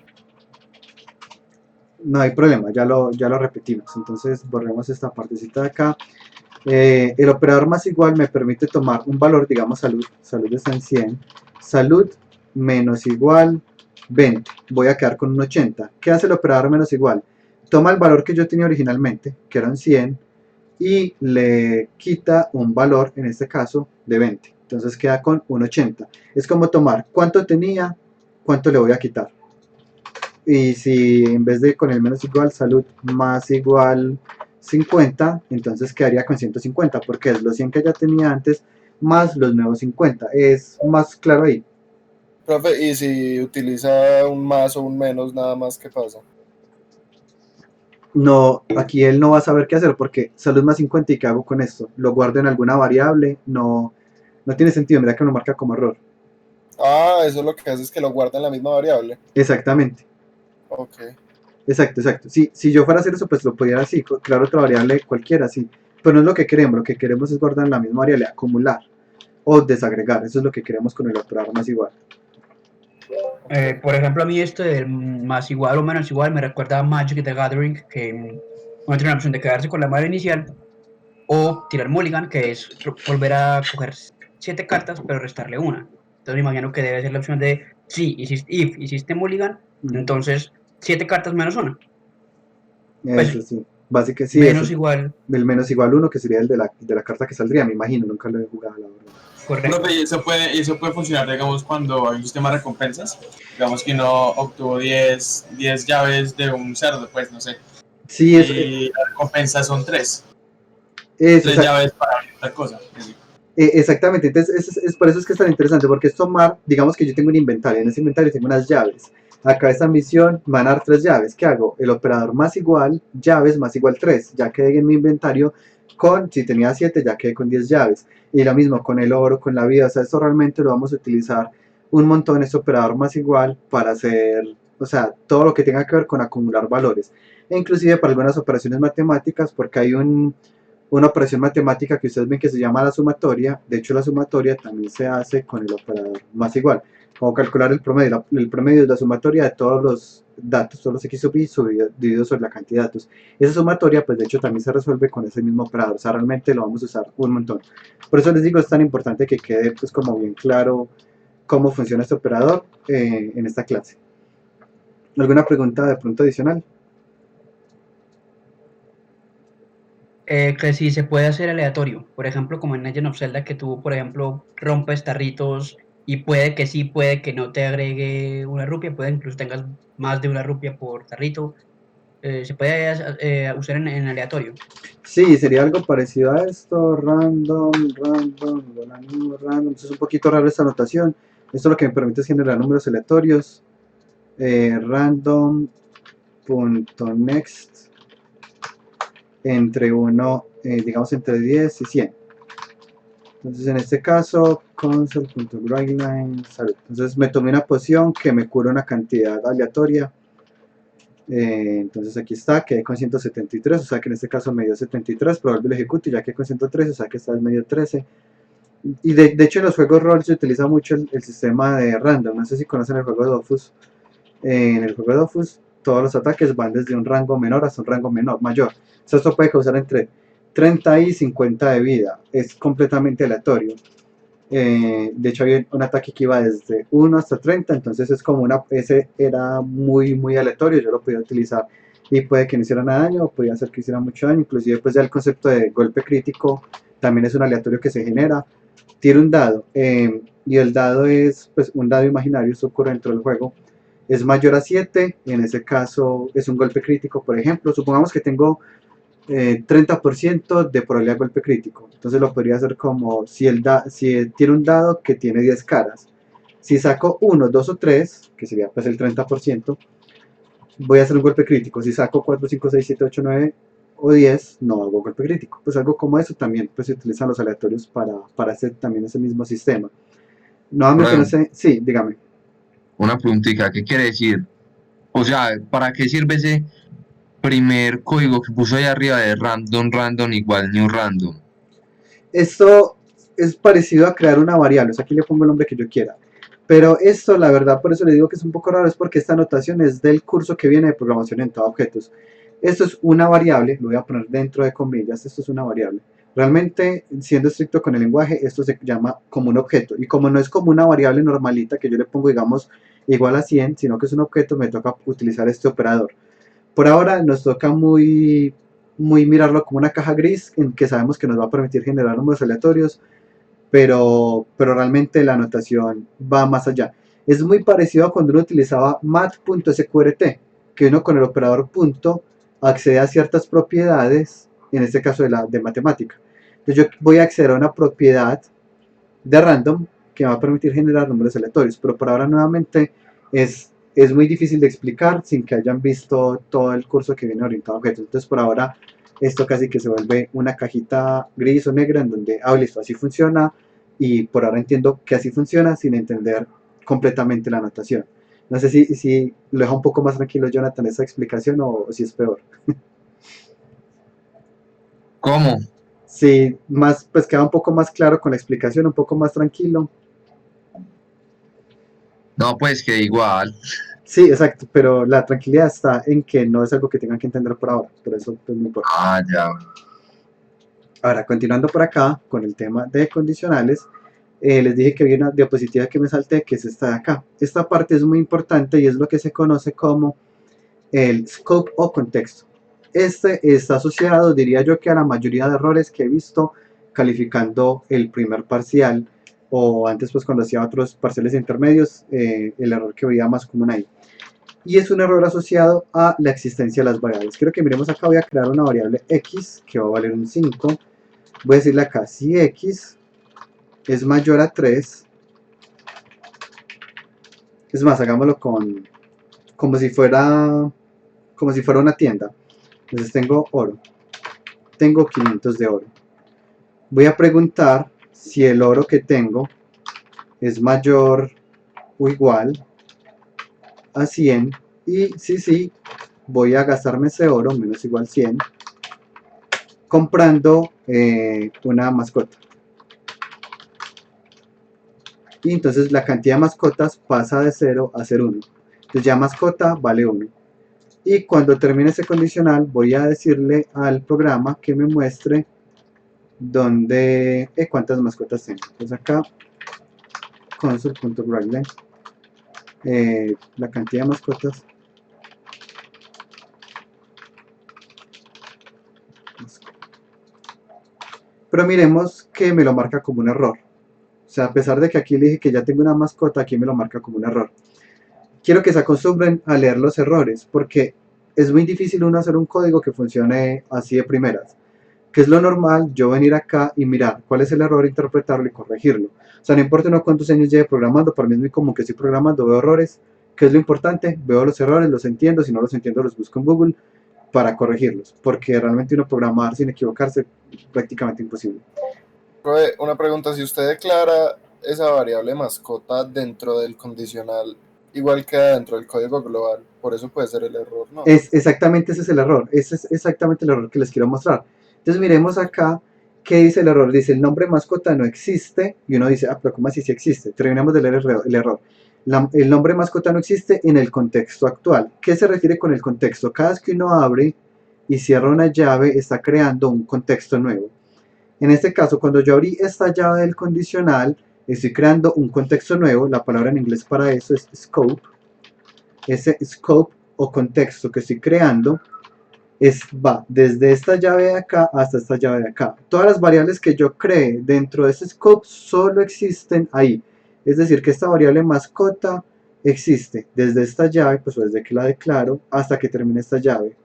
No hay problema, ya lo repetimos. Entonces borremos esta partecita de acá. El operador más igual me permite tomar un valor, digamos salud está en 100, salud menos igual 20, voy a quedar con un 80. ¿Qué hace el operador menos igual? Toma el valor que yo tenía originalmente, que eran 100, y le quita un valor, en este caso, de 20. Entonces queda con un 80. Es como tomar cuánto tenía, cuánto le voy a quitar. Y si en vez de con el menos igual, salud más igual 50, entonces quedaría con 150, porque es los 100 que ya tenía antes más los nuevos 50. Es más claro ahí. Profe, ¿y si utiliza un más o un menos, nada más, qué pasa? No, aquí él no va a saber qué hacer porque salud más 50 y qué hago con esto. Lo guardo en alguna variable, no tiene sentido, mira que lo marca como error. Ah, eso lo que hace es que lo guarda en la misma variable. Exactamente. Ok. Exacto. Si yo fuera a hacer eso, pues lo pudiera así, crear otra variable cualquiera, sí. Pero no es lo que queremos es guardar en la misma variable, acumular o desagregar, eso es lo que queremos con el operador más igual. Por ejemplo, a mí esto del más igual o menos igual me recuerda a Magic the Gathering, que uno tiene la opción de quedarse con la mano inicial o tirar mulligan, que es volver a coger 7 cartas pero restarle una. Entonces me imagino que debe ser la opción de si hiciste mulligan, entonces 7 cartas menos una. Eso sí, básicamente sí. Menos eso. igual. El menos igual 1, que sería el de la carta que saldría, me imagino, nunca lo he jugado, la verdad. Correcto. Profe, y eso puede funcionar, digamos, cuando hay un sistema de recompensas. Digamos que uno obtuvo 10 llaves de un cerdo, pues, no sé. Sí, y las recompensas son 3. 3 llaves para tal cosa. Exactamente, entonces es por eso es que es tan interesante, porque es tomar, digamos que yo tengo un inventario, en ese inventario tengo unas llaves. Acá esta misión van a dar 3 llaves. ¿Qué hago? El operador más igual, llaves más igual 3. Ya quedé en mi inventario con, si tenía 7, ya quedé con 10 llaves. Y lo mismo con el oro, con la vida. O sea, esto realmente lo vamos a utilizar un montón, este operador más igual, para hacer, o sea, todo lo que tenga que ver con acumular valores. E inclusive para algunas operaciones matemáticas, porque hay una operación matemática que ustedes ven que se llama la sumatoria. De hecho, la sumatoria también se hace con el operador más igual. Como calcular el promedio. El promedio es la sumatoria de todos los datos, todos los x sub i dividido sobre la cantidad de datos. Esa sumatoria, pues de hecho, también se resuelve con ese mismo operador. O sea, realmente lo vamos a usar un montón. Por eso les digo, es tan importante que quede pues como bien claro cómo funciona este operador en esta clase. ¿Alguna pregunta de pronto adicional? Que si se puede hacer aleatorio, por ejemplo, como en Legend of Zelda, que tú, por ejemplo, rompes tarritos y puede que sí, puede que no te agregue una rupia, puede incluso tengas más de una rupia por tarrito, se puede usar en aleatorio. Sí, sería algo parecido a esto, random, random. Es un poquito raro esta anotación. Esto lo que me permite es generar números aleatorios. Random.next entre 1, digamos entre 10 y 100. Entonces en este caso, console.writeLine, salud. Entonces me tomé una poción que me cura una cantidad aleatoria. Entonces aquí está, quedé con 173, o sea que en este caso me dio 73, pero vuelvo y lo ejecuto y ya quedé con 113, o sea que esta vez me dio 13. Y de hecho en los juegos rol se utiliza mucho el sistema de random, no sé si conocen el juego de Dofus. En el juego de Dofus todos los ataques van desde un rango menor hasta un rango mayor. O sea, esto puede causar entre 30 y 50 de vida, es completamente aleatorio. De hecho había un ataque que iba desde 1 hasta 30, entonces es como ese era muy aleatorio, yo lo podía utilizar y puede que no hiciera nada de daño, o podía hacer que hiciera mucho daño, inclusive pues ya el concepto de golpe crítico también es un aleatorio que se genera. Tiro un dado, y el dado es pues un dado imaginario, esto ocurre dentro del juego, es mayor a 7, y en ese caso es un golpe crítico, por ejemplo, supongamos que tengo 30% de probabilidad de golpe crítico. Entonces lo podría hacer como si tiene un dado que tiene 10 caras. Si saco 1, 2 o 3, que sería pues el 30%, voy a hacer un golpe crítico. Si saco 4, 5, 6, 7, 8, 9 o 10, no hago golpe crítico. Pues algo como eso también pues se utilizan los aleatorios para hacer también ese mismo sistema. Nuevamente no sé, sí, dígame. Una preguntita, ¿qué quiere decir? O sea, ¿para qué sirve ese primer código que puso ahí arriba de random igual new random? Esto es parecido a crear una variable, o sea, aquí le pongo el nombre que yo quiera. Pero esto, la verdad, por eso le digo que es un poco raro, es porque esta notación es del curso que viene de programación orientada a objetos. Esto es una variable, lo voy a poner dentro de comillas, esto es una variable. Realmente, siendo estricto con el lenguaje, esto se llama como un objeto. Y como no es como una variable normalita que yo le pongo, digamos, igual a 100, sino que es un objeto, me toca utilizar este operador. Por ahora nos toca muy mirarlo como una caja gris en que sabemos que nos va a permitir generar números aleatorios, pero realmente la anotación va más allá. Es muy parecido a cuando uno utilizaba mat.sqrt, que uno con el operador punto accede a ciertas propiedades, en este caso de matemática. Entonces yo voy a acceder a una propiedad de random que me va a permitir generar números aleatorios, pero por ahora nuevamente es muy difícil de explicar sin que hayan visto todo el curso que viene orientado a objetos. Entonces por ahora esto casi que se vuelve una cajita gris o negra en donde, listo, así funciona, y por ahora entiendo que así funciona sin entender completamente la anotación. No sé si lo deja un poco más tranquilo Jonathan esa explicación o si es peor. ¿Cómo? Sí, más, pues queda un poco más claro con la explicación, un poco más tranquilo. No, pues que igual. Sí, exacto, pero la tranquilidad está en que no es algo que tengan que entender por ahora, por eso pues, no importa. Ah, ya. Ahora, continuando por acá con el tema de condicionales, les dije que había una diapositiva que me salté, que es esta de acá. Esta parte es muy importante y es lo que se conoce como el scope o contexto. Este está asociado, diría yo, que a la mayoría de errores que he visto calificando el primer parcial, o antes pues cuando hacía otros parciales intermedios, el error que veía más común ahí. Y es un error asociado a la existencia de las variables. Quiero que miremos acá, voy a crear una variable x que va a valer un 5. Voy a decirle acá, si x es mayor a 3, es más, hagámoslo como si fuera una tienda. Entonces tengo oro, tengo 500 de oro. Voy a preguntar si el oro que tengo es mayor o igual a 100, y si sí, voy a gastarme ese oro menos igual 100 comprando una mascota. Y entonces la cantidad de mascotas pasa de 0 a ser 1. Entonces ya mascota vale 1. Y cuando termine ese condicional voy a decirle al programa que me muestre cuántas mascotas tengo. Entonces acá console.writeLength, la cantidad de mascotas pero miremos que me lo marca como un error. O sea, a pesar de que aquí le dije que ya tengo una mascota, aquí me lo marca como un error. Quiero que se acostumbren a leer los errores, porque es muy difícil uno hacer un código que funcione así de primeras. Que es lo normal, yo venir acá y mirar cuál es el error, interpretarlo y corregirlo. O sea, no importa uno cuántos años lleve programando, para mí es muy común que estoy programando, veo errores. ¿Qué es lo importante? Veo los errores, los entiendo, si no los entiendo los busco en Google para corregirlos, porque realmente uno programar sin equivocarse es prácticamente imposible. Una pregunta, si usted declara esa variable mascota dentro del condicional, igual queda dentro del código global. Por eso puede ser el error, ¿no? Exactamente ese es el error. Ese es exactamente el error que les quiero mostrar. Entonces miremos acá qué dice el error. Dice el nombre mascota no existe. Y uno dice, ah, pero ¿cómo así si existe? Terminamos de leer el error. El nombre mascota no existe en el contexto actual. ¿Qué se refiere con el contexto? Cada vez que uno abre y cierra una llave, está creando un contexto nuevo. En este caso, cuando yo abrí esta llave del condicional, estoy creando un contexto nuevo. La palabra en inglés para eso es scope. Ese scope o contexto que estoy creando va desde esta llave de acá hasta esta llave de acá. Todas las variables que yo cree dentro de ese scope solo existen ahí. Es decir, que esta variable mascota existe desde esta llave, pues desde que la declaro hasta que termine esta llave.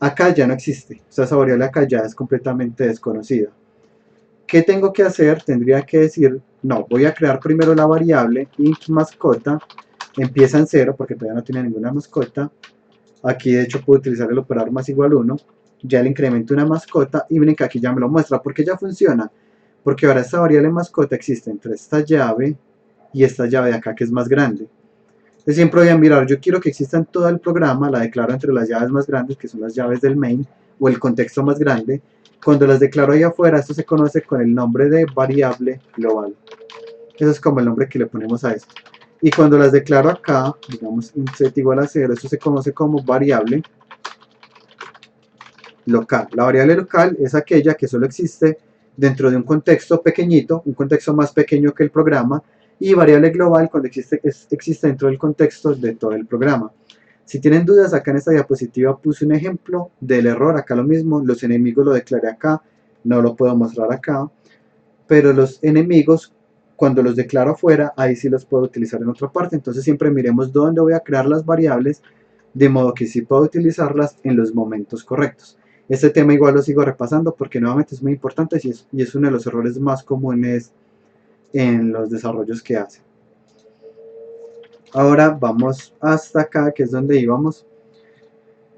Acá ya no existe. O sea, esa variable acá ya es completamente desconocida. ¿Qué tengo que hacer? Tendría que decir, no, voy a crear primero la variable int mascota. Empieza en 0 porque todavía no tiene ninguna mascota. Aquí de hecho puedo utilizar el operador más igual 1. Ya le incremento una mascota y miren que aquí ya me lo muestra. ¿Por qué ya funciona? Porque ahora esta variable mascota existe entre esta llave y esta llave de acá que es más grande. Entonces siempre voy a mirar, yo quiero que exista en todo el programa, la declaro entre las llaves más grandes que son las llaves del main o el contexto más grande. Cuando las declaro ahí afuera, esto se conoce con el nombre de variable global. Eso es como el nombre que le ponemos a esto. Y cuando las declaro acá, digamos set igual a 0, esto se conoce como variable local. La variable local es aquella que solo existe dentro de un contexto pequeñito, un contexto más pequeño que el programa, y variable global cuando existe dentro del contexto de todo el programa. Si tienen dudas, acá en esta diapositiva puse un ejemplo del error, acá lo mismo, los enemigos lo declaré acá, no lo puedo mostrar acá, pero los enemigos cuando los declaro afuera, ahí sí los puedo utilizar en otra parte. Entonces siempre miremos dónde voy a crear las variables, de modo que sí puedo utilizarlas en los momentos correctos. Este tema igual lo sigo repasando porque nuevamente es muy importante y es uno de los errores más comunes en los desarrollos que hacen. Ahora vamos hasta acá, que es donde íbamos.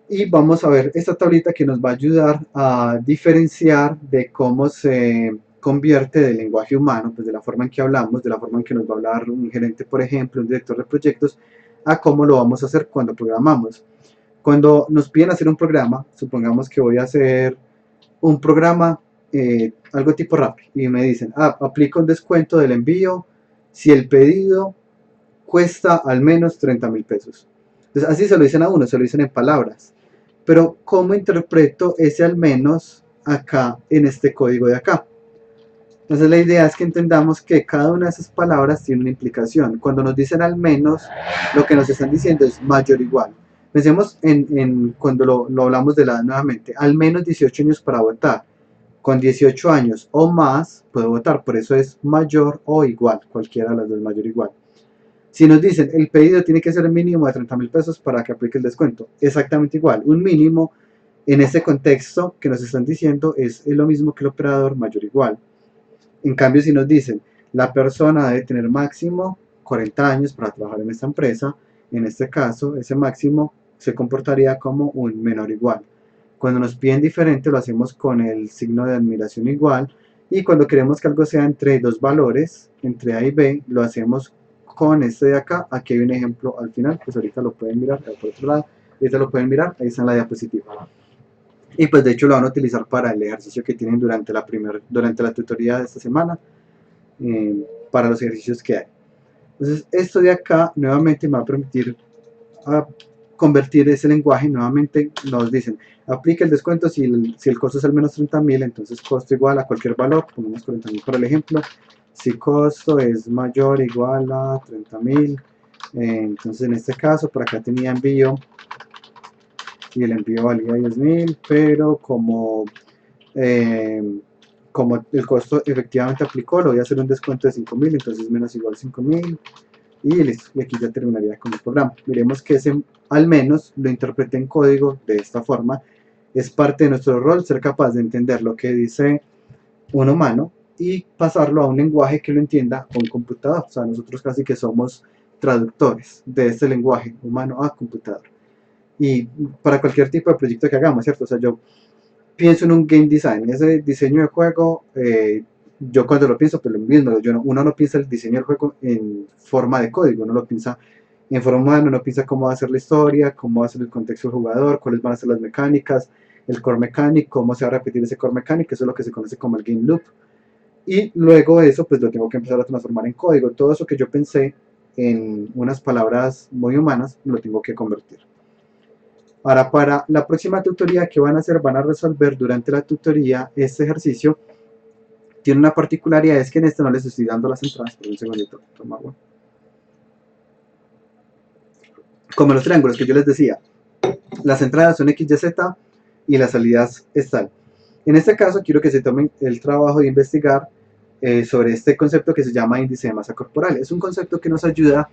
Y vamos a ver esta tablita que nos va a ayudar a diferenciar de cómo se convierte del lenguaje humano, pues de la forma en que hablamos, de la forma en que nos va a hablar un gerente, por ejemplo, un director de proyectos, a cómo lo vamos a hacer cuando programamos. Cuando nos piden hacer un programa, supongamos que voy a hacer un programa, algo tipo Rappi, y me dicen, aplica un descuento del envío si el pedido cuesta al menos 30.000 pesos. Entonces, así se lo dicen a uno, se lo dicen en palabras. Pero, ¿cómo interpreto ese al menos acá en este código de acá? Entonces la idea es que entendamos que cada una de esas palabras tiene una implicación. Cuando nos dicen al menos, lo que nos están diciendo es mayor o igual. Pensemos en cuando lo hablamos de la edad nuevamente. Al menos 18 años para votar. Con 18 años o más puedo votar. Por eso es mayor o igual. Cualquiera de las dos, mayor o igual. Si nos dicen el pedido tiene que ser el mínimo de 30.000 pesos para que aplique el descuento. Exactamente igual. Un mínimo en este contexto que nos están diciendo es lo mismo que el operador mayor o igual. En cambio, si nos dicen, la persona debe tener máximo 40 años para trabajar en esta empresa, en este caso, ese máximo se comportaría como un menor o igual. Cuando nos piden diferente, lo hacemos con el signo de admiración igual, y cuando queremos que algo sea entre dos valores, entre A y B, lo hacemos con este de acá. Aquí hay un ejemplo al final, pues ahorita lo pueden mirar, por otro lado, ahorita lo pueden mirar, ahí está en la diapositiva. Y pues de hecho lo van a utilizar para el ejercicio que tienen durante la tutoría de esta semana, para los ejercicios que hay. Entonces esto de acá nuevamente me va a permitir convertir ese lenguaje. Nuevamente nos dicen, aplica el descuento si el costo es al menos 30.000, entonces costo igual a cualquier valor, pongamos 40.000 por el ejemplo. Si costo es mayor o igual a 30.000, entonces en este caso por acá tenía envío, y el envío valía 10.000, pero como el costo efectivamente aplicó, lo voy a hacer un descuento de 5.000, entonces menos igual 5.000, y listo, y aquí ya terminaría con el programa. Miremos que ese al menos lo interpreté en código de esta forma. Es parte de nuestro rol ser capaz de entender lo que dice un humano y pasarlo a un lenguaje que lo entienda un computador. O sea, nosotros casi que somos traductores de este lenguaje humano a computador. Y para cualquier tipo de proyecto que hagamos, ¿cierto? O sea, yo pienso en un game design, ese diseño de juego, yo cuando lo pienso, pues lo mismo, uno no piensa el diseño del juego en forma de código, uno lo piensa En forma 1 uno piensa cómo va a ser la historia, cómo va a ser el contexto del jugador, cuáles van a ser las mecánicas, el core mechanic, cómo se va a repetir ese core mechanic, eso es lo que se conoce como el game loop. Y luego eso pues lo tengo que empezar a transformar en código. Todo eso que yo pensé en unas palabras muy humanas lo tengo que convertir. Ahora, para la próxima tutoría que van a hacer, van a resolver durante la tutoría este ejercicio. Tiene una particularidad, es que en este no les estoy dando las entradas. Por un segundito, toma agua. Como los triángulos que yo les decía, las entradas son X, Y, Z y las salidas están. En este caso quiero que se tomen el trabajo de investigar sobre este concepto que se llama índice de masa corporal. Es un concepto que nos ayuda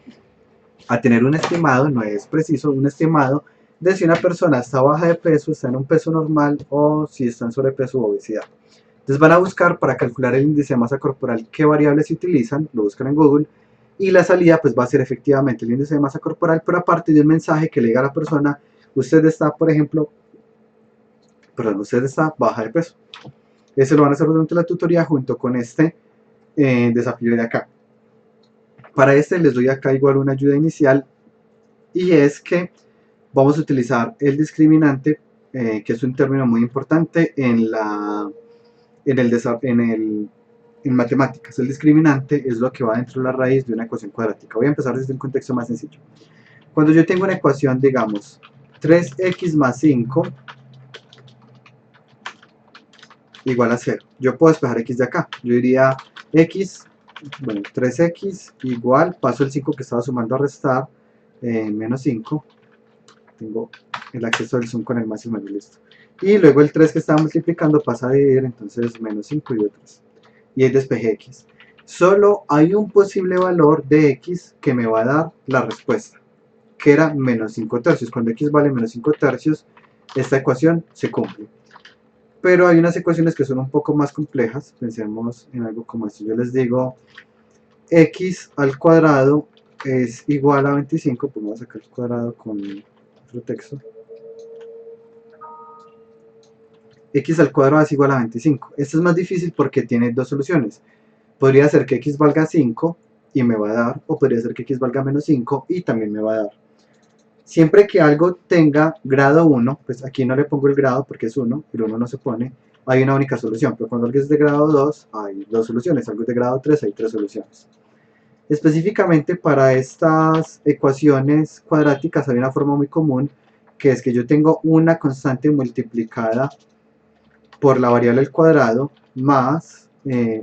a tener un estimado, no es preciso, un estimado de si una persona está baja de peso, está en un peso normal o si está en sobrepeso o obesidad. Entonces van a buscar para calcular el índice de masa corporal qué variables se utilizan, lo buscan en Google, y la salida pues va a ser efectivamente el índice de masa corporal, pero aparte de un mensaje que le diga a la persona, usted está, por ejemplo, usted está baja de peso. Ese lo van a hacer durante la tutoría junto con este desafío de acá. Para este les doy acá igual una ayuda inicial, y es que vamos a utilizar el discriminante, que es un término muy importante en matemáticas. El discriminante es lo que va dentro de la raíz de una ecuación cuadrática. Voy a empezar desde un contexto más sencillo. Cuando yo tengo una ecuación, digamos, 3x más 5 igual a 0. Yo puedo despejar x de acá. Yo diría x, bueno, 3x igual, paso el 5 que estaba sumando a restar, menos 5. Tengo el acceso del zoom con el más y menos, listo. Y luego el 3 que estaba multiplicando pasa a dividir, entonces menos 5 y otros. Y ahí despejé x. Solo hay un posible valor de x que me va a dar la respuesta, que era menos 5 tercios. Cuando x vale menos 5 tercios, esta ecuación se cumple. Pero hay unas ecuaciones que son un poco más complejas. Pensemos en algo como esto. Yo les digo, x al cuadrado es igual a 25. Pues vamos a sacar el cuadrado con otro texto. X al cuadrado es igual a 25. Esto es más difícil porque tiene dos soluciones. Podría ser que x valga 5 y me va a dar, o podría ser que x valga menos 5 y también me va a dar. Siempre que algo tenga grado 1, pues aquí no le pongo el grado porque es 1, el 1 no se pone, hay una única solución. Pero cuando algo es de grado 2, hay dos soluciones. Algo es de grado 3, hay tres soluciones. Específicamente para estas ecuaciones cuadráticas hay una forma muy común, que es que yo tengo una constante multiplicada por la variable al cuadrado más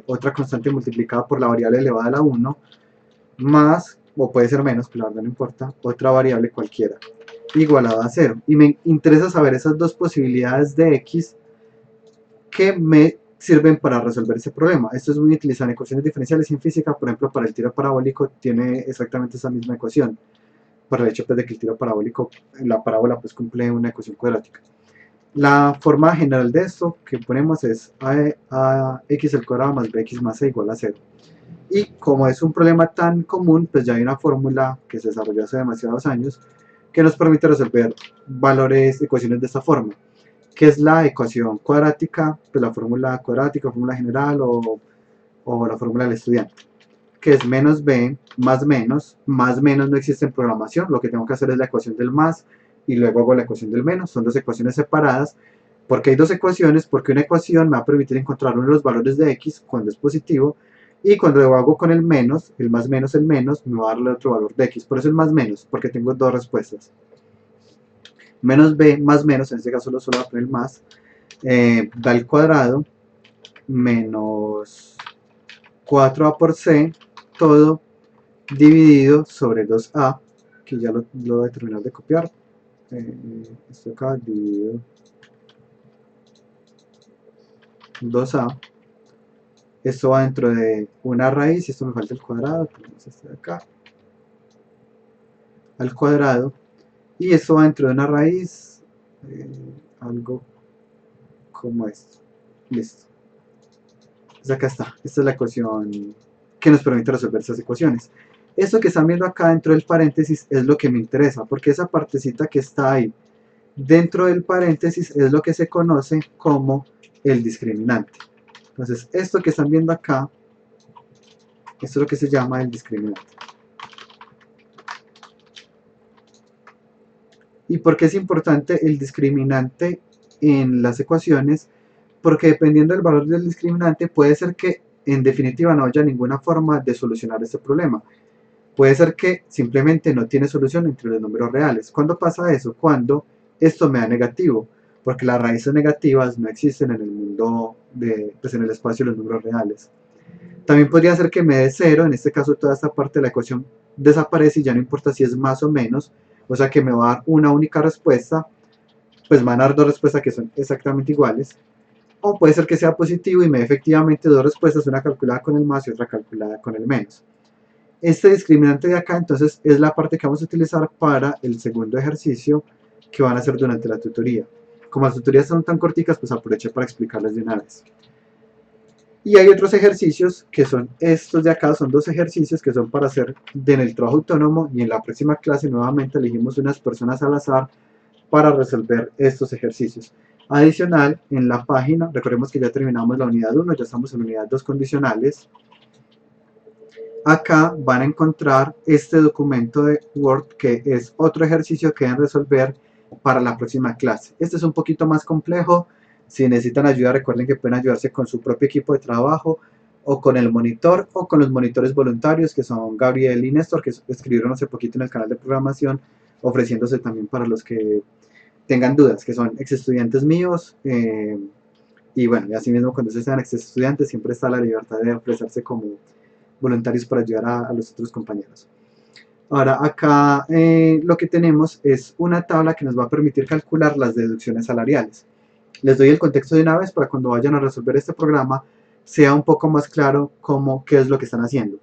otra constante multiplicada por la variable elevada a la 1 más, o puede ser menos, pero la verdad no importa, otra variable cualquiera igualada a 0. Y me interesa saber esas dos posibilidades de x que me sirven para resolver ese problema. Esto es muy utilizado en ecuaciones diferenciales y en física. Por ejemplo, para el tiro parabólico tiene exactamente esa misma ecuación, por el hecho pues, de que el tiro parabólico, la parábola pues cumple una ecuación cuadrática. La forma general de esto que ponemos es ax al cuadrado más bx más c igual a 0. Y como es un problema tan común, pues ya hay una fórmula que se desarrolló hace demasiados años que nos permite resolver ecuaciones de esta forma, que es la ecuación cuadrática, pues la fórmula cuadrática, fórmula general o la fórmula del estudiante, que es menos b más menos no existe en programación. Lo que tengo que hacer es la ecuación del más y luego hago la ecuación del menos. Son dos ecuaciones separadas. Porque hay dos ecuaciones, porque una ecuación me va a permitir encontrar uno de los valores de x cuando es positivo, y cuando lo hago con el más menos el menos, me va a darle otro valor de x. Por eso el más menos, porque tengo dos respuestas. Menos b más menos, en este caso solo voy a poner el más, da al cuadrado menos 4a por c, todo dividido sobre 2a, que ya lo voy a terminar de copiar. Esto acá dividido 2a. Esto va dentro de una raíz, y esto me falta el cuadrado, ponemos este de acá, al cuadrado, y esto va dentro de una raíz, algo como esto. Listo. Entonces acá está, esta es la ecuación que nos permite resolver esas ecuaciones. Esto que están viendo acá dentro del paréntesis es lo que me interesa, porque esa partecita que está ahí dentro del paréntesis es lo que se conoce como el discriminante. Entonces, esto que están viendo acá, esto es lo que se llama el discriminante. ¿Y por qué es importante el discriminante en las ecuaciones? Porque dependiendo del valor del discriminante puede ser que en definitiva no haya ninguna forma de solucionar este problema. Puede ser que simplemente no tiene solución entre los números reales. ¿Cuándo pasa eso? Cuando esto me da negativo, porque las raíces negativas no existen en el mundo, pues en el espacio de los números reales. También podría ser que me dé cero, en este caso toda esta parte de la ecuación desaparece y ya no importa si es más o menos, o sea que me va a dar una única respuesta, pues me van a dar dos respuestas que son exactamente iguales. O puede ser que sea positivo y me dé efectivamente dos respuestas, una calculada con el más y otra calculada con el menos. Este discriminante de acá entonces es la parte que vamos a utilizar para el segundo ejercicio que van a hacer durante la tutoría. Como las tutorías son tan corticas, pues aproveché para explicarles de una vez. Y hay otros ejercicios que son estos de acá, son dos ejercicios que son para hacer en el trabajo autónomo, y en la próxima clase nuevamente elegimos unas personas al azar para resolver estos ejercicios. Adicional, en la página, recordemos que ya terminamos la unidad 1, ya estamos en la unidad 2 condicionales. Acá van a encontrar este documento de Word que es otro ejercicio que deben resolver para la próxima clase. Este es un poquito más complejo. Si necesitan ayuda, recuerden que pueden ayudarse con su propio equipo de trabajo o con el monitor o con los monitores voluntarios que son Gabriel y Néstor, que escribieron hace poquito en el canal de programación, ofreciéndose también para los que tengan dudas, que son ex estudiantes míos. Y bueno, y así mismo cuando ustedes sean ex estudiantes siempre está la libertad de ofrecerse como voluntarios para ayudar a los otros compañeros. Ahora acá lo que tenemos es una tabla que nos va a permitir calcular las deducciones salariales. Les doy el contexto de una vez para cuando vayan a resolver este programa sea un poco más claro qué es lo que están haciendo.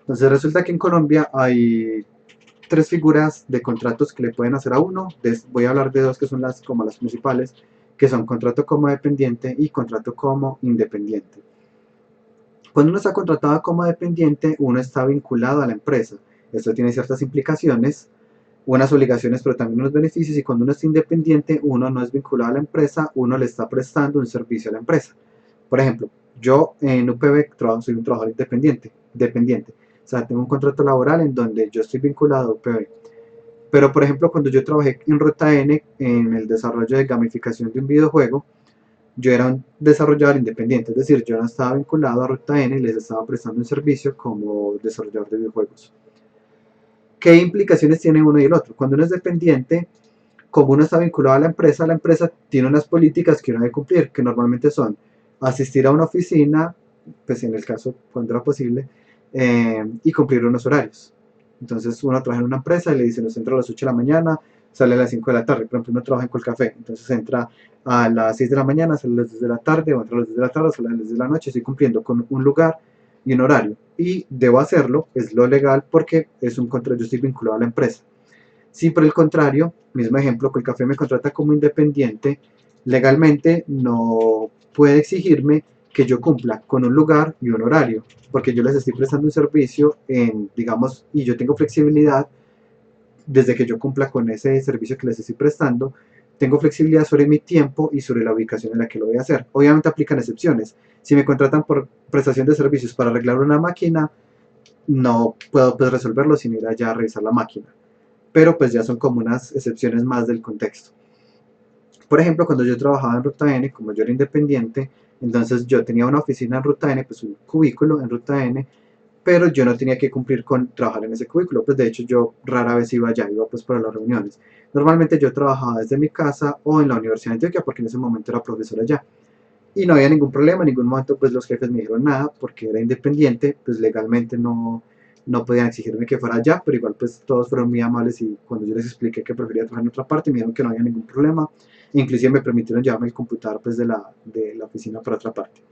Entonces resulta que en Colombia hay tres figuras de contratos que le pueden hacer a uno. Voy a hablar de dos que son como las principales, que son contrato como dependiente y contrato como independiente. Cuando uno está contratado como dependiente, uno está vinculado a la empresa. Esto tiene ciertas implicaciones, unas obligaciones, pero también unos beneficios. Y cuando uno es independiente, uno no es vinculado a la empresa, uno le está prestando un servicio a la empresa. Por ejemplo, yo en UPB soy un trabajador dependiente. O sea, tengo un contrato laboral en donde yo estoy vinculado a UPB. Pero, por ejemplo, cuando yo trabajé en Ruta N, en el desarrollo de gamificación de un videojuego, yo era un desarrollador independiente, es decir, yo no estaba vinculado a Ruta N y les estaba prestando un servicio como desarrollador de videojuegos. ¿Qué implicaciones tiene uno y el otro? Cuando uno es dependiente, como uno está vinculado a la empresa tiene unas políticas que uno debe cumplir, que normalmente son asistir a una oficina, pues en el caso cuando era posible, y cumplir unos horarios. Entonces uno trabaja en una empresa y le dicen, nos entra a las 8 de la mañana, sale a las 5 de la tarde. Por ejemplo, uno trabaja en Colcafé, entonces entra a las 6 de la mañana, sale a las 2 de la tarde, o entra a las 2 de la tarde, sale a las 10 de la noche. Estoy cumpliendo con un lugar y un horario. Y debo hacerlo, es lo legal, porque es un contrato, yo estoy vinculado a la empresa. Si por el contrario, mismo ejemplo, Colcafé me contrata como independiente, legalmente no puede exigirme que yo cumpla con un lugar y un horario, porque yo les estoy prestando un servicio digamos, y yo tengo flexibilidad desde que yo cumpla con ese servicio que les estoy prestando, tengo flexibilidad sobre mi tiempo y sobre la ubicación en la que lo voy a hacer. Obviamente aplican excepciones. Si me contratan por prestación de servicios para arreglar una máquina, no puedo pues resolverlo sin ir allá a revisar la máquina. Pero pues ya son como unas excepciones más del contexto. Por ejemplo, cuando yo trabajaba en Ruta N, como yo era independiente, entonces yo tenía una oficina en Ruta N, pues un cubículo en Ruta N, pero yo no tenía que cumplir con trabajar en ese cubículo, pues de hecho yo rara vez iba allá, iba pues para las reuniones. Normalmente yo trabajaba desde mi casa o en la Universidad de Antioquia, porque en ese momento era profesor allá. Y no había ningún problema, en ningún momento pues los jefes me dijeron nada, porque era independiente, pues legalmente no podían exigirme que fuera allá, pero igual pues todos fueron muy amables, y cuando yo les expliqué que prefería trabajar en otra parte, me dijeron que no había ningún problema. Inclusive me permitieron llevarme el computador pues de la oficina para otra parte.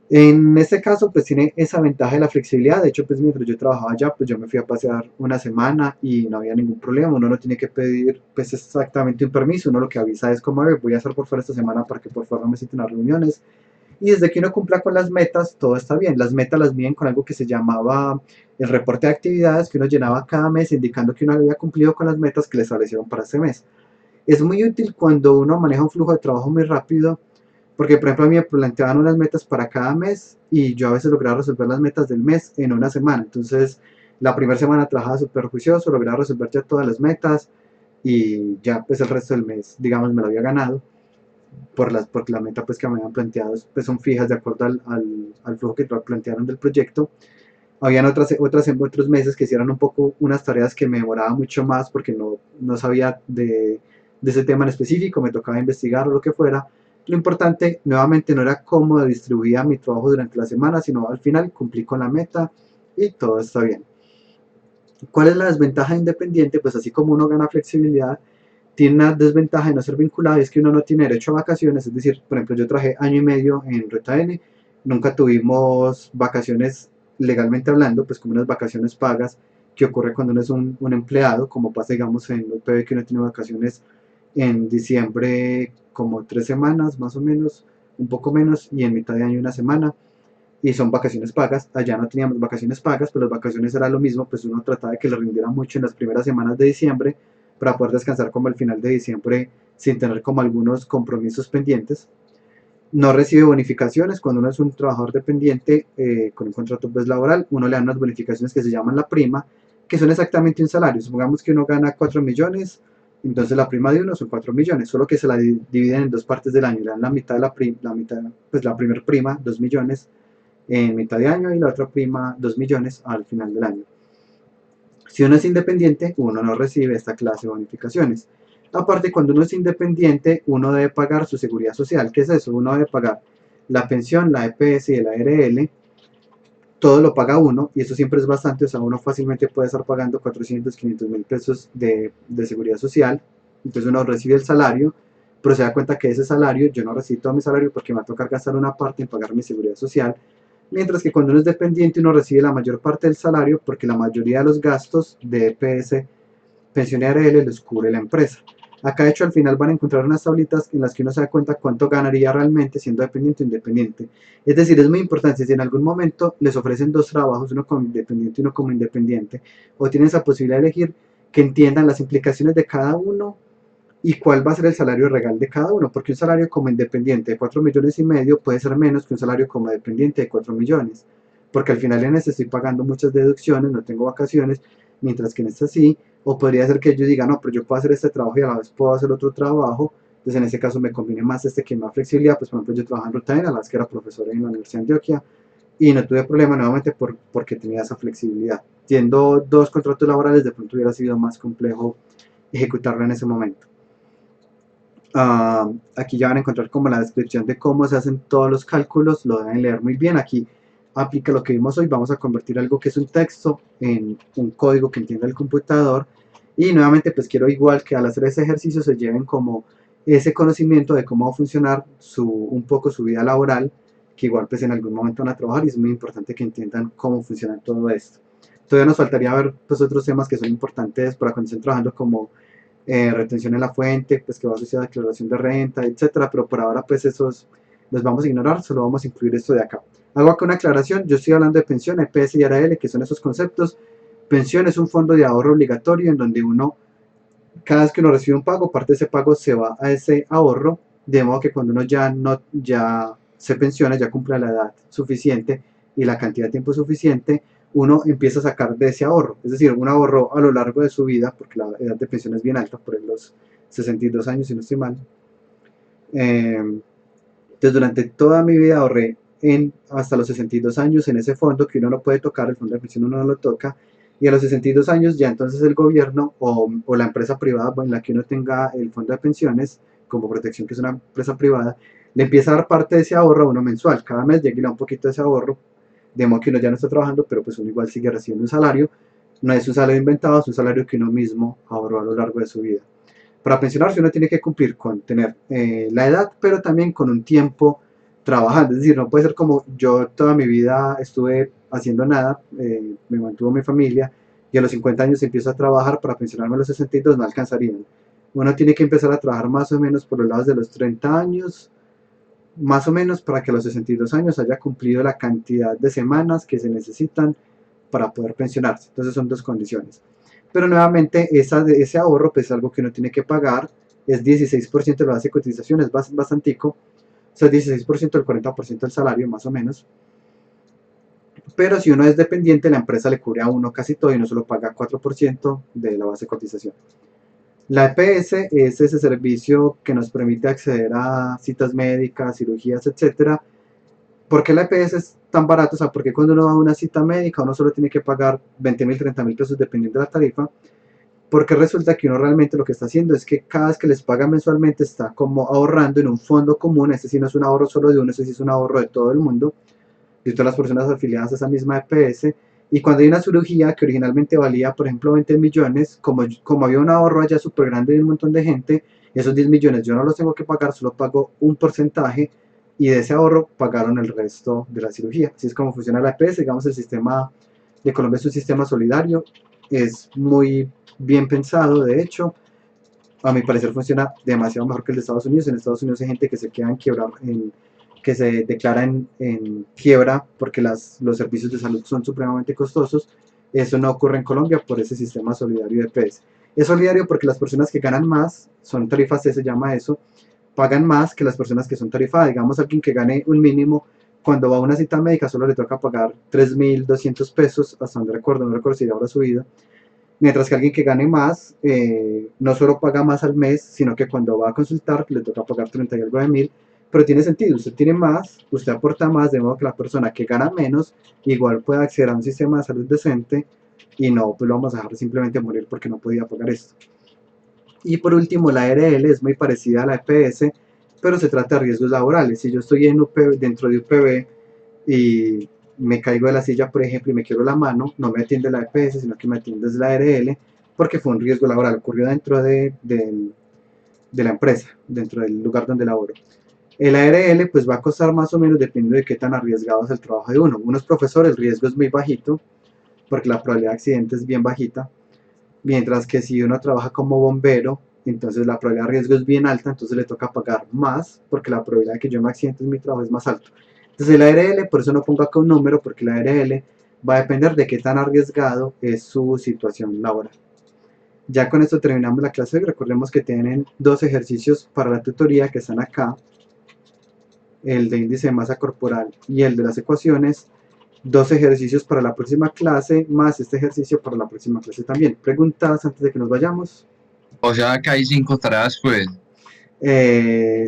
En este caso pues tiene esa ventaja de la flexibilidad. De hecho pues mientras yo trabajaba allá, pues yo me fui a pasear una semana y no había ningún problema. Uno no tiene que pedir pues exactamente un permiso, uno lo que avisa es como, voy a hacer por fuera esta semana para que por favor no me citen las reuniones. Y desde que uno cumpla con las metas, todo está bien. Las metas las miden con algo que se llamaba el reporte de actividades, que uno llenaba cada mes indicando que uno había cumplido con las metas que le establecieron para ese mes. Es muy útil cuando uno maneja un flujo de trabajo muy rápido, porque por ejemplo a mí me planteaban unas metas para cada mes y yo a veces lograba resolver las metas del mes en una semana. Entonces la primera semana trabajaba súper juicioso, lograba resolver ya todas las metas, y ya pues el resto del mes, digamos, me lo había ganado porque la meta pues que me habían planteado pues son fijas de acuerdo al flujo que plantearon del proyecto. Habían otros meses que sí eran un poco unas tareas que me demoraba mucho más porque no sabía de ese tema en específico, me tocaba investigar o lo que fuera. Lo importante, nuevamente, no era cómo distribuía mi trabajo durante la semana, sino al final cumplí con la meta y todo está bien. ¿Cuál es la desventaja de independiente? Pues así como uno gana flexibilidad, tiene una desventaja de no ser vinculado, y es que uno no tiene derecho a vacaciones. Es decir, por ejemplo, yo trabajé año y medio en RetaN, nunca tuvimos vacaciones legalmente hablando, pues como unas vacaciones pagas que ocurre cuando uno es un empleado, como pasa, digamos, en UPB, que uno tiene vacaciones en diciembre como 3 semanas más o menos, un poco menos, y en mitad de año una semana, y son vacaciones pagas. Allá no teníamos vacaciones pagas, pero las vacaciones era lo mismo, pues uno trataba de que le rindiera mucho en las primeras semanas de diciembre para poder descansar como al final de diciembre sin tener como algunos compromisos pendientes. No recibe bonificaciones cuando uno es un trabajador dependiente con un contrato pues laboral. Uno le dan unas bonificaciones que se llaman la prima, que son exactamente un salario. Supongamos que uno gana 4 millones, entonces la prima de uno son 4 millones, solo que se la dividen en 2 partes del año. Le dan la mitad de la mitad, pues la primera prima, 2 millones en mitad de año, y la otra prima 2 millones al final del año. Si uno es independiente, uno no recibe esta clase de bonificaciones. Aparte, cuando uno es independiente, uno debe pagar su seguridad social. ¿Qué es eso? Uno debe pagar la pensión, la EPS y el ARL. Todo lo paga uno, y eso siempre es bastante. O sea, uno fácilmente puede estar pagando 400, 500 mil pesos de seguridad social. Entonces uno recibe el salario, pero se da cuenta que ese salario, yo no recibo todo mi salario porque me va a tocar gastar una parte en pagar mi seguridad social. Mientras que cuando uno es dependiente, uno recibe la mayor parte del salario porque la mayoría de los gastos de EPS, pensión y ARL los cubre la empresa. Acá, de hecho, al final van a encontrar unas tablitas en las que uno se da cuenta cuánto ganaría realmente siendo dependiente o independiente. Es decir, es muy importante, si en algún momento les ofrecen dos trabajos, uno como dependiente y uno como independiente, o tienen esa posibilidad de elegir, que entiendan las implicaciones de cada uno y cuál va a ser el salario real de cada uno, porque un salario como independiente de 4 millones y medio puede ser menos que un salario como dependiente de 4 millones, porque al final en este estoy pagando muchas deducciones, no tengo vacaciones, mientras que en este sí. O podría ser que yo diga, no, pero yo puedo hacer este trabajo y a la vez puedo hacer otro trabajo. Entonces en ese caso me conviene más que más flexibilidad. Pues por ejemplo yo trabajaba en RetaN, a la vez que era profesor en la Universidad de Antioquia, y no tuve problema nuevamente porque tenía esa flexibilidad. Teniendo dos contratos laborales, de pronto hubiera sido más complejo ejecutarlo en ese momento. Aquí ya van a encontrar como la descripción de cómo se hacen todos los cálculos, lo deben leer muy bien. Aquí aplica lo que vimos hoy, vamos a convertir algo que es un texto en un código que entienda el computador, y nuevamente pues quiero igual que al hacer ese ejercicio se lleven como ese conocimiento de cómo va a funcionar un poco su vida laboral, que igual pues en algún momento van a trabajar, y es muy importante que entiendan cómo funciona todo esto. Todavía nos faltaría ver pues otros temas que son importantes para cuando estén trabajando, como retención en la fuente, pues que va asociada a declaración de renta, etcétera, pero por ahora pues esos los vamos a ignorar, solo vamos a incluir esto de acá. Hago acá una aclaración, yo estoy hablando de pensión, EPS y ARL, que son esos conceptos. Pensión es un fondo de ahorro obligatorio en donde uno, cada vez que uno recibe un pago, parte de ese pago se va a ese ahorro, de modo que cuando uno ya se pensiona, ya cumple la edad suficiente y la cantidad de tiempo suficiente, uno empieza a sacar de ese ahorro. Es decir, un ahorro a lo largo de su vida, porque la edad de pensión es bien alta, por los 62 años, si no estoy mal. Entonces, durante toda mi vida ahorré hasta los 62 años en ese fondo que uno no puede tocar, el fondo de pensión uno no lo toca, y a los 62 años ya entonces el gobierno o la empresa privada en la que uno tenga el fondo de pensiones, como Protección, que es una empresa privada, le empieza a dar parte de ese ahorro a uno mensual. Cada mes llega y le da un poquito de ese ahorro, de modo que uno ya no está trabajando, pero pues uno igual sigue recibiendo un salario. No es un salario inventado, es un salario que uno mismo ahorró a lo largo de su vida. Para pensionarse uno tiene que cumplir con tener la edad, pero también con un tiempo trabajando. Es decir, no puede ser como yo toda mi vida estuve haciendo nada, me mantuvo mi familia, y a los 50 años empiezo a trabajar para pensionarme a los 62, no alcanzarían. Uno tiene que empezar a trabajar más o menos por los lados de los 30 años, más o menos, para que a los 62 años haya cumplido la cantidad de semanas que se necesitan para poder pensionarse. Entonces son dos condiciones. Pero nuevamente ese ahorro pues es algo que uno tiene que pagar, es 16% de la base de cotización, es bastantico, o sea, 16% del 40% del salario más o menos. Pero si uno es dependiente, la empresa le cubre a uno casi todo y no solo paga 4% de la base de cotización. La EPS es ese servicio que nos permite acceder a citas médicas, cirugías, etcétera. ¿Por qué la EPS es tan barata? O sea, porque cuando uno va a una cita médica uno solo tiene que pagar 20.000, 30.000 pesos dependiendo de la tarifa, porque resulta que uno realmente lo que está haciendo es que cada vez que les paga mensualmente está como ahorrando en un fondo común. Este sí no es un ahorro solo de uno, este sí es un ahorro de todo el mundo, de todas las personas afiliadas a esa misma EPS. Y cuando hay una cirugía que originalmente valía, por ejemplo, 20 millones, como había un ahorro allá súper grande de un montón de gente, esos 10 millones yo no los tengo que pagar, solo pago un porcentaje y de ese ahorro pagaron el resto de la cirugía. Así es como funciona la EPS. Digamos, el sistema de Colombia es un sistema solidario, es muy bien pensado, de hecho, a mi parecer funciona demasiado mejor que el de Estados Unidos. En Estados Unidos hay gente que se queda en quiebra, que se declara en quiebra porque los servicios de salud son supremamente costosos. Eso no ocurre en Colombia por ese sistema solidario de EPS. Es solidario porque las personas que ganan más, son tarifas C, se llama eso, pagan más que las personas que son tarifadas. Digamos, alguien que gane un mínimo, cuando va a una cita médica solo le toca pagar 3.200 pesos, hasta donde recuerdo, no recuerdo si ya habrá subido. Mientras que alguien que gane más, no solo paga más al mes, sino que cuando va a consultar le toca pagar 30 y algo de mil. Pero tiene sentido, usted tiene más, usted aporta más, de modo que la persona que gana menos igual pueda acceder a un sistema de salud decente y no pues lo vamos a dejar simplemente morir porque no podía pagar esto. Y por último, la ARL es muy parecida a la EPS, pero se trata de riesgos laborales. Si yo estoy dentro de UPB y me caigo de la silla, por ejemplo, y me quiebro la mano, no me atiende la EPS, sino que me atiende la ARL, porque fue un riesgo laboral, ocurrió dentro de la empresa, dentro del lugar donde laboro. El ARL pues va a costar más o menos dependiendo de qué tan arriesgado es el trabajo de uno. Unos profesores el riesgo es muy bajito, porque la probabilidad de accidente es bien bajita, mientras que si uno trabaja como bombero, entonces la probabilidad de riesgo es bien alta, entonces le toca pagar más, porque la probabilidad de que yo me accidente en mi trabajo es más alta. Entonces el ARL, por eso no pongo acá un número, porque el ARL va a depender de qué tan arriesgado es su situación laboral. Ya con esto terminamos la clase de hoy. Recordemos que tienen 2 ejercicios para la tutoría que están acá, el de índice de masa corporal y el de las ecuaciones. 2 ejercicios para la próxima clase, más este ejercicio para la próxima clase también. ¿Preguntas antes de que nos vayamos? O sea que hay 5 tareas, pues.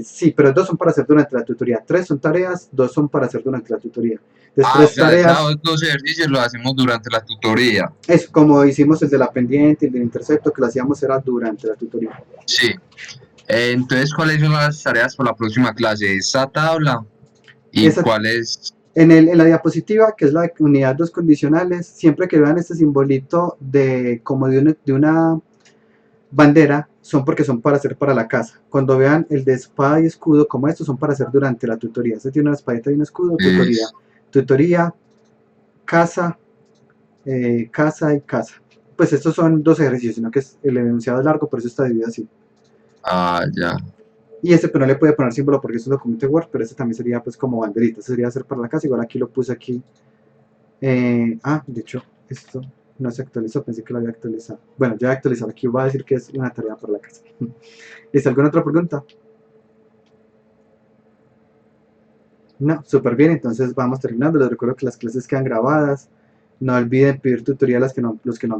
Sí, pero 2 son para hacer durante la tutoría. 3 son tareas, 2 son para hacer durante la tutoría. Entonces, O 3 sea, tareas, esos 2 ejercicios los hacemos durante la tutoría. es como hicimos el de la pendiente, el del intercepto, que lo hacíamos era durante la tutoría. Sí. Entonces, ¿cuáles son las tareas para la próxima clase? Esa tabla. ¿Y Esa, cuáles? en la diapositiva, que es la unidad 2 condicionales, siempre que vean este simbolito como de una bandera, son porque son para hacer para la casa. Cuando vean el de espada y escudo como estos, son para hacer durante la tutoría. Este tiene una espadita y un escudo, tutoría. Tutoría, casa, casa y casa. Pues estos son 2 ejercicios, sino que el enunciado es largo, por eso está dividido así. Ya. Y este pues no le puede poner símbolo porque es un documento Word, pero este también sería pues como banderita, este sería hacer para la casa, igual aquí lo puse aquí. De hecho, esto no se actualizó, pensé que lo había actualizado. Bueno, ya actualizado, aquí va a decir que es una tarea para la casa. ¿Listo? ¿Alguna otra pregunta? No, súper bien, entonces vamos terminando. Les recuerdo que las clases quedan grabadas. No olviden pedir tutoría a los que no